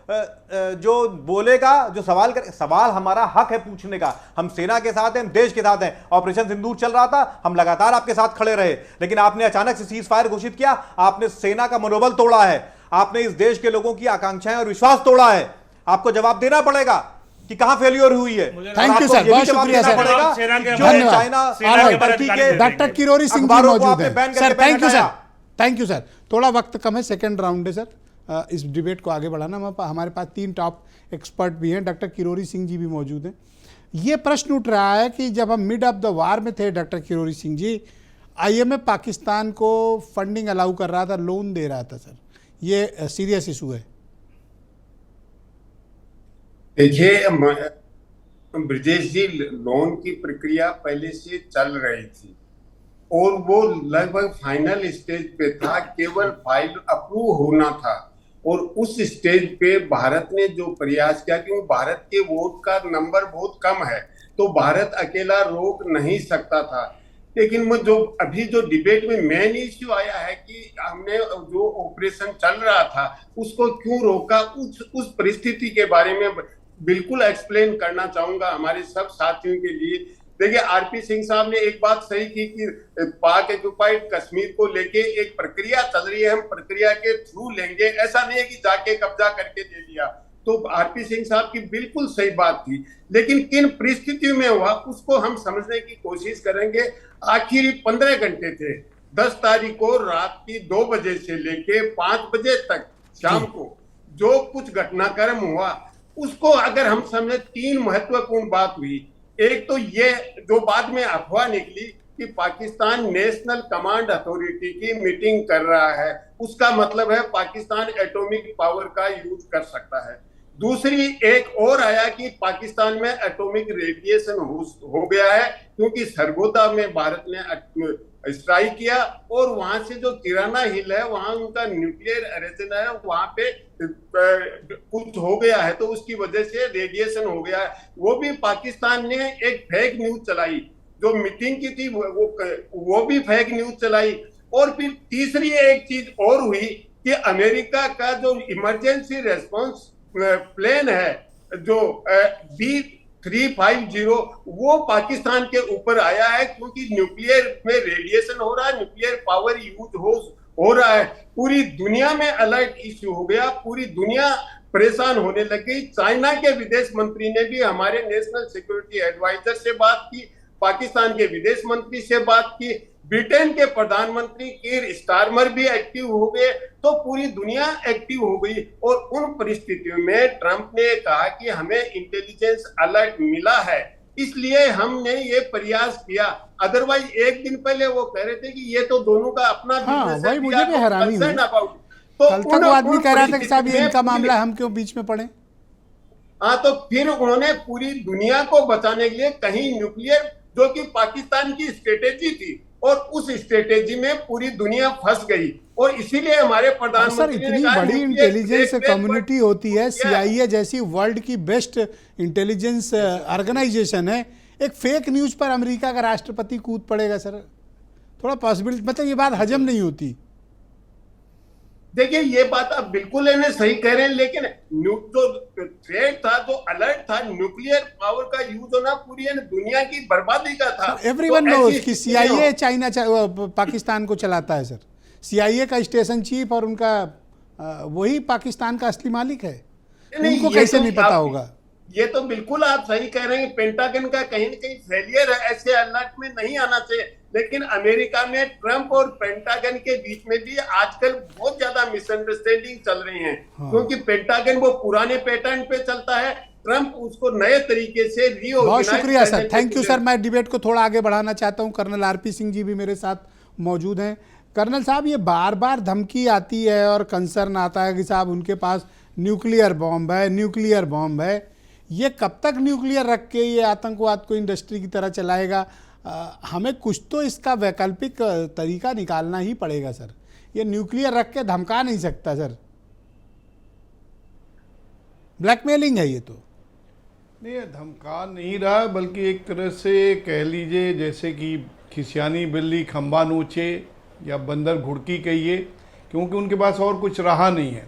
जो बोलेगा, जो सवाल करे, सवाल हमारा हक है पूछने का। हम सेना के साथ हैं, हम देश के साथ हैं। ऑपरेशन सिंदूर चल रहा था, हम लगातार आपके साथ खड़े रहे, लेकिन आपने अचानक से सीज फायर घोषित किया। आपने सेना का मनोबल तोड़ा है, आपने इस देश के लोगों की आकांक्षाएं और विश्वास तोड़ा है। आपको जवाब देना पड़ेगा कि कहां फेलियर हुई है। थैंक यू सर, बहुत शुक्रिया सर। धन्यवाद। धन्यवाद। डॉक्टर किरोरी सिंह जी मौजूद हैं sir. Thank you sir, thank you sir. थोड़ा वक्त कम है, सेकंड राउंड है सर। इस डिबेट को आगे बढ़ाना, हमारे पास 3 टॉप एक्सपर्ट भी हैं, डॉक्टर किरोरी सिंह जी भी मौजूद हैं। ये प्रश्न उठ रहा है कि जब हम मिड ऑफ द वार में थे डॉक्टर किरोरी सिंह जी, आईएमएफ पाकिस्तान को फंडिंग अलाउ कर रहा था, लोन दे रहा था सर, ये सीरियस इशू है। देखिए ब्रजेश जी, लोन की प्रक्रिया पहले से चल रही थी और वो लगभग फाइनल स्टेज पे था, केवल फाइल अप्रूव होना था। और उस स्टेज पे भारत ने जो प्रयास किया, क्योंकि भारत के वोट का नंबर बहुत कम है, तो भारत अकेला रोक नहीं सकता था। लेकिन वो जो अभी जो डिबेट में मेन इश्यू आया है कि हमने जो ऑपरेशन चल रहा था उसको क्यों रोका, उस परिस्थिति के बारे में बिल्कुल एक्सप्लेन करना चाहूंगा हमारे सब साथियों के लिए। देखिए, आरपी सिंह साहब ने एक बात सही की कि पाक ऑक्युपाइड कश्मीर को लेके एक प्रक्रिया चल रही है, हम प्रक्रिया के थ्रू लेंगे, ऐसा नहीं है कि जाके कब्जा करके दे दिया। तो आरपी सिंह साहब की बिल्कुल सही बात थी, लेकिन किन परिस्थितियों में हुआ उसको हम समझने की कोशिश करेंगे। आखिरी 15 घंटे थे, 10 तारीख को रात की 2 बजे से लेके 5 बजे तक शाम को जो कुछ घटनाक्रम हुआ, उसको अगर हम समझे 3 महत्वपूर्ण बात हुई। एक तो ये जो बाद में अफवाह निकली कि पाकिस्तान नेशनल कमांड अथॉरिटी की मीटिंग कर रहा है, उसका मतलब है पाकिस्तान एटॉमिक पावर का यूज कर सकता है। दूसरी एक और आया कि पाकिस्तान में एटॉमिक रेडिएशन हो गया है, क्योंकि सरगोदा में भारत ने स्ट्राइक किया और वहां से जो किराना हिल है वहां उनका न्यूक्लियर अरेजन है, वहां पे कुछ हो गया है, तो उसकी वजह से रेडिएशन हो गया है। वो भी पाकिस्तान ने एक फेक न्यूज चलाई, जो मीटिंग की थी वो भी फेक न्यूज चलाई। और फिर तीसरी एक चीज और हुई कि अमेरिका का जो इमरजेंसी रेस्पॉन्स प्लेन है, जो B350, वो पाकिस्तान के ऊपर आया है, क्योंकि न्यूक्लियर में रेडिएशन हो रहा है, न्यूक्लियर पावर यूज हो रहा है। पूरी दुनिया में अलर्ट इश्यू हो गया, पूरी दुनिया परेशान होने लग गई। चाइना के विदेश मंत्री ने भी हमारे नेशनल सिक्योरिटी एडवाइजर से बात की, पाकिस्तान के विदेश मंत्री से बात की, ब्रिटेन के प्रधानमंत्री कीर स्टारमर भी एक्टिव हो गए, तो पूरी दुनिया एक्टिव हो गई। और उन परिस्थितियों में ट्रंप ने कहा कि हमें इंटेलिजेंस अलर्ट मिला है, इसलिए हमने ये प्रयास किया। अदरवाइज एक दिन पहले वो कह रहे थे कि ये तो दोनों का अपना बिजनेस है, वही मुझे भी हैरानी हुई। तो कल तक वो आदमी कह रहा था कि साहब ये इनका मामला, हम क्यों बीच में पड़े। हाँ, तो फिर उन्होंने पूरी दुनिया को बचाने के लिए कहीं न्यूक्लियर, जो कि पाकिस्तान की स्ट्रेटेजी थी, और उस स्ट्रेटेजी में पूरी दुनिया फंस गई। और इसीलिए हमारे प्रधानमंत्री इतनी बड़ी इंटेलिजेंस कम्युनिटी होती है, CIA जैसी वर्ल्ड की बेस्ट इंटेलिजेंस ऑर्गेनाइजेशन है, एक फेक न्यूज पर अमेरिका का राष्ट्रपति कूद पड़ेगा सर, थोड़ा पॉसिबिलिटी, मतलब ये बात हजम नहीं होती। देखिए, ये बात आप बिल्कुल इन्हें सही कह रहे हैं, लेकिन जो थ्रेट था, जो अलर्ट था, न्यूक्लियर पावर का यूज होना पूरी दुनिया की बर्बादी का था। एवरीवन नोस कि CIA चाइना पाकिस्तान को चलाता है सर, CIA का स्टेशन चीफ और उनका वही पाकिस्तान का असली मालिक है, उनको कैसे नहीं पता होगा। ये तो बिल्कुल आप सही कह रहे हैं, पेंटागन का कहीं न कहीं फेलियर है, ऐसे अलर्ट में नहीं आना चाहिए। लेकिन अमेरिका में ट्रंप और पेंटागन के बीच में भी आजकल बहुत ज्यादा मिसअंडरस्टैंडिंग चल रही है। क्योंकि पेंटागन वो पुराने पैटर्न पे चलता है, ट्रंप उसको नए तरीके से बहुत शुक्रिया सर, थैंक यू सर। मैं डिबेट को थोड़ा आगे बढ़ाना चाहता हूँ। कर्नल RP सिंह जी भी मेरे साथ मौजूद हैं। कर्नल साहब, ये बार बार धमकी आती है और कंसर्न आता है कि साहब उनके पास न्यूक्लियर बॉम्ब है, न्यूक्लियर बॉम्ब है, ये कब तक न्यूक्लियर रख के ये आतंकवाद को इंडस्ट्री की तरह चलाएगा। हमें कुछ तो इसका वैकल्पिक तरीका निकालना ही पड़ेगा सर, ये न्यूक्लियर रख के धमका नहीं सकता सर, ब्लैकमेलिंग है ये तो। नहीं, धमका नहीं रहा, बल्कि एक तरह से कह लीजिए जैसे कि खिसियानी बिल्ली खंबा नोचे या बंदर घुड़की कहिए, क्योंकि उनके पास और कुछ रहा नहीं है।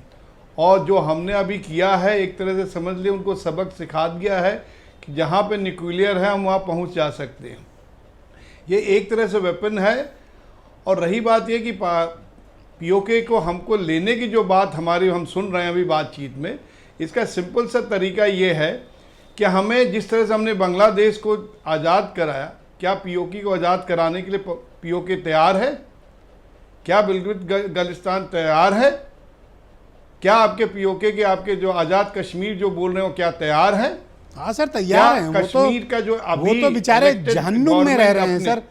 और जो हमने अभी किया है, एक तरह से समझ लिए उनको सबक सिखा दिया है कि जहाँ पे न्यूक्लियर है हम वहाँ पहुँच जा सकते हैं। ये एक तरह से वेपन है। और रही बात ये कि POK को हमको लेने की जो बात हमारी हम सुन रहे हैं अभी बातचीत में, इसका सिंपल सा तरीका ये है कि हमें जिस तरह से हमने बांग्लादेश को आज़ाद कराया, क्या POK को आज़ाद कराने के लिए POK तैयार है? क्या गिलगित-बाल्टिस्तान तैयार है? क्या आपके POK के आपके जो आज़ाद कश्मीर जो बोल रहे हो क्या तैयार है? हाँ सर, तैयार हैं। कश्मीर का जो अभी वो तो बेचारे जहन्नुम में रह रहे हैं सर।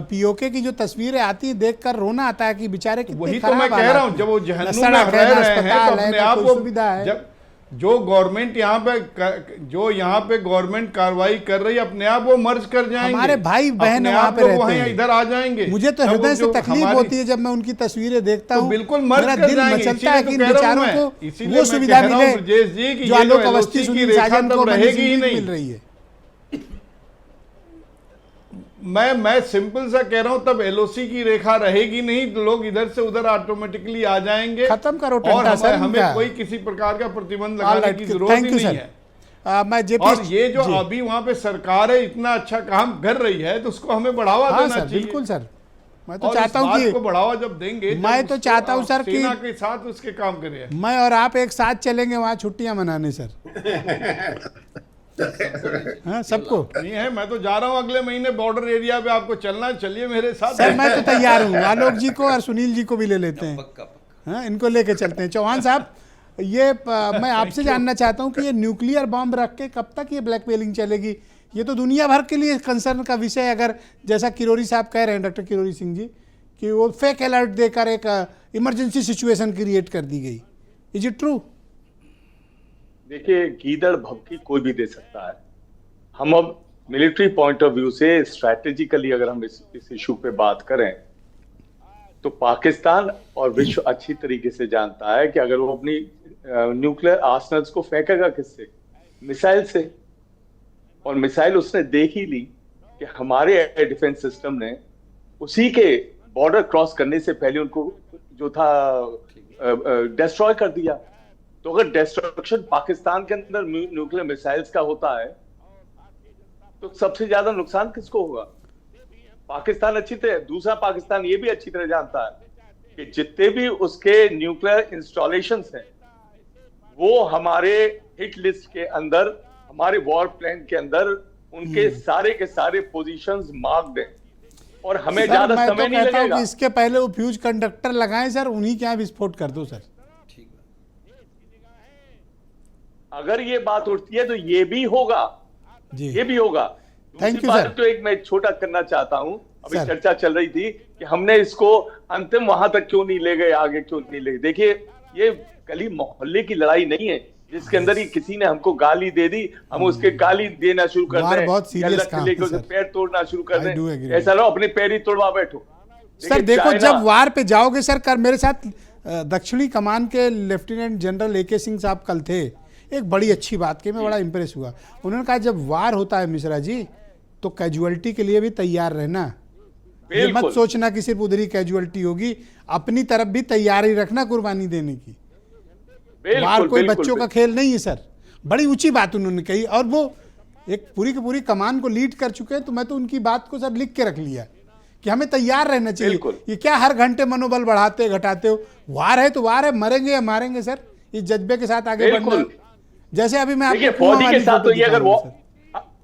POK की जो तस्वीरें आती हैं देखकर रोना आता है कि बेचारे कितने वही तो मैं कह रहा हूँ, जब वो जहन्नुम में रह रहे हैं तो अपने आप को सुविधा है। जब जो गवर्नमेंट यहाँ पे गवर्नमेंट कार्रवाई कर रही है, अपने आप वो मर्ज कर जाएंगे। हमारे भाई बहन वहाँ पे रहते हैं, इधर आ जाएंगे। मुझे तो हृदय से तकलीफ होती है जब मैं उनकी तस्वीरें देखता हूँ, बिल्कुल मर्ज कर जाएंगे। मचलता है कि इन बेचारों को वो सुविधा मिले जो आलोक अवस्थी सुनील साजन को रहेगी ही नहीं मिल रही है। मैं सिंपल सा कह रहा हूं, तब LOC की रेखा रहेगी नहीं, लोग इधर से उधर ऑटोमेटिकली आ जाएंगे। खत्म करो और हमें कोई किसी प्रकार का प्रतिबंध लगाने की जरूरत ही नहीं है। मैं और ये जो अभी वहां पे सरकार है इतना अच्छा काम कर रही है, तो उसको हमें बढ़ावा देना चाहिए। बिल्कुल सर, मैं तो चाहता हूँ कि बढ़ावा जब देंगे, मैं तो चाहता हूँ सर कि सेना के साथ उसके काम करें। मैं और आप एक साथ चलेंगे वहाँ छुट्टियां मनाने सर। हाँ, सबको नहीं है, मैं तो जा रहा हूँ अगले महीने बॉर्डर एरिया पे, आपको चलना चलिए मेरे साथ। सर मैं तो तैयार हूँ, आलोक जी को और सुनील जी को भी ले लेते हैं। हाँ, इनको लेके चलते हैं। चौहान साहब, ये मैं आपसे जानना चाहता हूँ कि ये न्यूक्लियर बॉम्ब रख के कब तक ये ब्लैकमेलिंग चलेगी? ये तो दुनिया भर के लिए कंसर्न का विषय है। अगर जैसा किरोड़ी साहब कह रहे हैं, डॉक्टर किरोड़ी सिंह जी, कि वो फेक अलर्ट देकर एक इमरजेंसी सिचुएशन क्रिएट कर दी गई, इज इट ट्रू? देखिए, गीदड़ भभकी कोई भी दे सकता है। हम अब मिलिट्री पॉइंट ऑफ व्यू से स्ट्रैटेजिकली अगर हम इस इशू पे बात करें, तो पाकिस्तान और विश्व अच्छी तरीके से जानता है कि अगर वो अपनी न्यूक्लियर आर्सनल्स को फेंकेगा किससे? मिसाइल से। और मिसाइल उसने देख ही ली कि हमारे एयर डिफेंस सिस्टम ने उसी के बॉर्डर क्रॉस करने से पहले उनको जो था डिस्ट्रॉय कर दिया। तो अगर डिस्ट्रक्शन पाकिस्तान के अंदर न्यूक्लियर मिसाइल्स का होता है, तो सबसे ज्यादा नुकसान किसको होगा? पाकिस्तान अच्छी तरह, दूसरा पाकिस्तान ये भी अच्छी तरह जानता है कि जितने भी उसके न्यूक्लियर इंस्टॉलेशंस हैं, वो हमारे हिट लिस्ट के अंदर, हमारे वॉर प्लान के अंदर उनके सारे के सारे पोजीशंस मार्क्ड हैं। और हमें सर, ज्यादा मैं तो समय नहीं कहता हूं लगेगा। कि इसके पहले वो फ्यूज कंडक्टर लगाएं सर, उन्हीं के यहाँ विस्फोट कर दो सर। अगर ये बात उठती है तो ये भी होगा, जी ये भी होगा। Thank दूसरी you, बात sir. तो एक मैं छोटा करना चाहता हूं, अभी Sir. चर्चा चल रही थी कि हमने इसको अंतिम वहां तक क्यों नहीं ले गए, आगे क्यों नहीं ले गए। देखिए, ये गली मोहल्ले की लड़ाई नहीं है जिसके अंदर ही किसी ने हमको गाली दे दी, हम उसके गाली देना शुरू कर वार दें, बहुत या serious लत काम लेके है, उसे sir. पैर तोड़ना शुरू कर I do दें। agree. ऐसा लो अपने पैर ही तोड़वा बैठो। सर देखो, चाइना- जब वार पे जाओगे सर, कर मेरे साथ दक्षिणी कमान के लेफ्टिनेंट जनरल AK सिंह साहब कल थे, एक बड़ी अच्छी बात की, मैं बड़ा इंप्रेस हुआ। उन्होंने कहा जब वार होता है मिश्रा जी, तो कैजुअलिटी के लिए भी तैयार रहना। ये मत बिल्कुल। सोचना कि सिर्फ उधर ही कैजुअलिटी होगी, अपनी तरफ भी तैयारी रखना कुर्बानी देने की। वार कोई बच्चों का खेल नहीं है सर। बड़ी ऊंची बात उन्होंने कही, और वो एक पूरी की पूरी कमान को लीड कर चुके हैं, तो मैं तो उनकी बात को सर लिख के रख लिया कि हमें तैयार रहना चाहिए। बिल्कुल। ये क्या हर घंटे मनोबल बढ़ाते घटाते हो? वार है तो वार है, मरेंगे या मारेंगे सर, इस जज्बे के साथ आगे बढ़ना। बिल्कुल। जैसे अभी मैं देखिए, आपको कुआं फौजी के वाली साथ फोटो तो ये दिखा अगर रहा वो हूं, सर।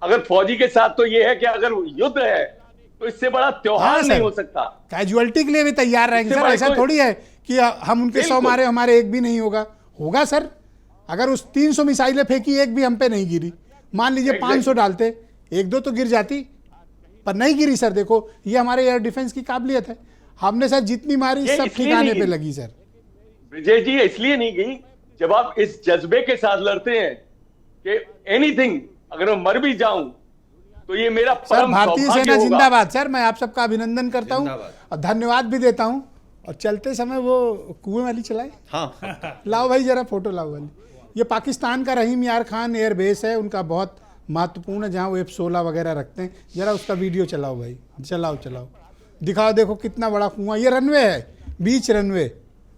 अगर फौजी के साथ तो ये है कि अगर युद्ध है तो इससे बड़ा त्योहार हाँ, नहीं सर। हो सकता। कैजुअलिटी के लिए भी तैयार रहेंगे इससे सर। बड़ा ऐसा कोई- थोड़ी है कि हम उनके 100 बिल्कुल। मारे, हमारे एक भी नहीं होगा। होगा सर, अगर उस 300 मिसाइलें फेंकी, एक भी हम पे नहीं गिरी, मान लीजिए 500 डालते, एक दो तो गिर जाती, पर नहीं गिरी सर। देखो, ये हमारे एयर डिफेंस की काबिलियत है। हमने सर जितनी मारी ये सब इसलिए ठिकाने नहीं पे गिरी। लगी सर। विजय जी, इसलिए नहीं गई, जब आप इस जज्बे के साथ लड़ते हैं कि एनीथिंग, अगर मैं मर भी जाऊं तो ये मेरा सर परम भारतीय सौभाग्य सेना होगा। जिंदाबाद सर। मैं आप सबका अभिनंदन करता हूँ जिंदाबाद। और धन्यवाद भी देता हूँ। और चलते समय वो कुएं वाली चलाए, हाँ लाओ भाई जरा फोटो लाओ वाली। ये पाकिस्तान का रहीम यार खान एयर बेस है, उनका बहुत महत्वपूर्ण है, जहाँ वो F-16 वगैरह रखते हैं। जरा उसका वीडियो चलाओ भाई, चलाओ चलाओ, दिखाओ। देखो कितना बड़ा कुआं, ये रनवे है, बीच रनवे,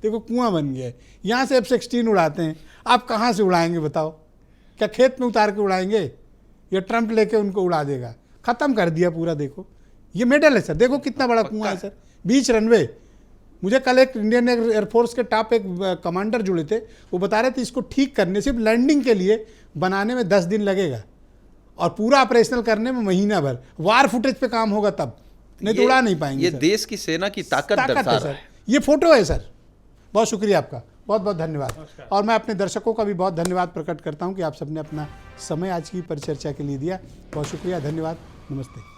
देखो कुआं बन गया है। यहाँ से F-16 उड़ाते हैं। आप कहाँ से उड़ाएंगे बताओ? क्या खेत में उतार के उड़ाएंगे? ये ट्रंप लेके उनको उड़ा देगा। खत्म कर दिया पूरा। देखो ये मेडल है सर, देखो कितना बड़ा कुआं है सर, बीच रनवे। मुझे कल एक इंडियन एयरफोर्स के टॉप एक कमांडर जुड़े थे, वो बता रहे थे इसको ठीक करने, सिर्फ लैंडिंग के लिए बनाने में 10 दिन लगेगा और पूरा ऑपरेशनल करने में महीना भर। वार फुटेज पे काम होगा तब, नहीं तो उड़ा नहीं पाएंगे ये सर। देश की सेना की ताकत दर्शा है रहा सर। है। ये फोटो है सर। बहुत शुक्रिया आपका, बहुत बहुत धन्यवाद। और मैं अपने दर्शकों का भी बहुत धन्यवाद प्रकट करता हूं कि आप सबने अपना समय आज की परिचर्चा के लिए दिया। बहुत शुक्रिया, धन्यवाद, नमस्ते।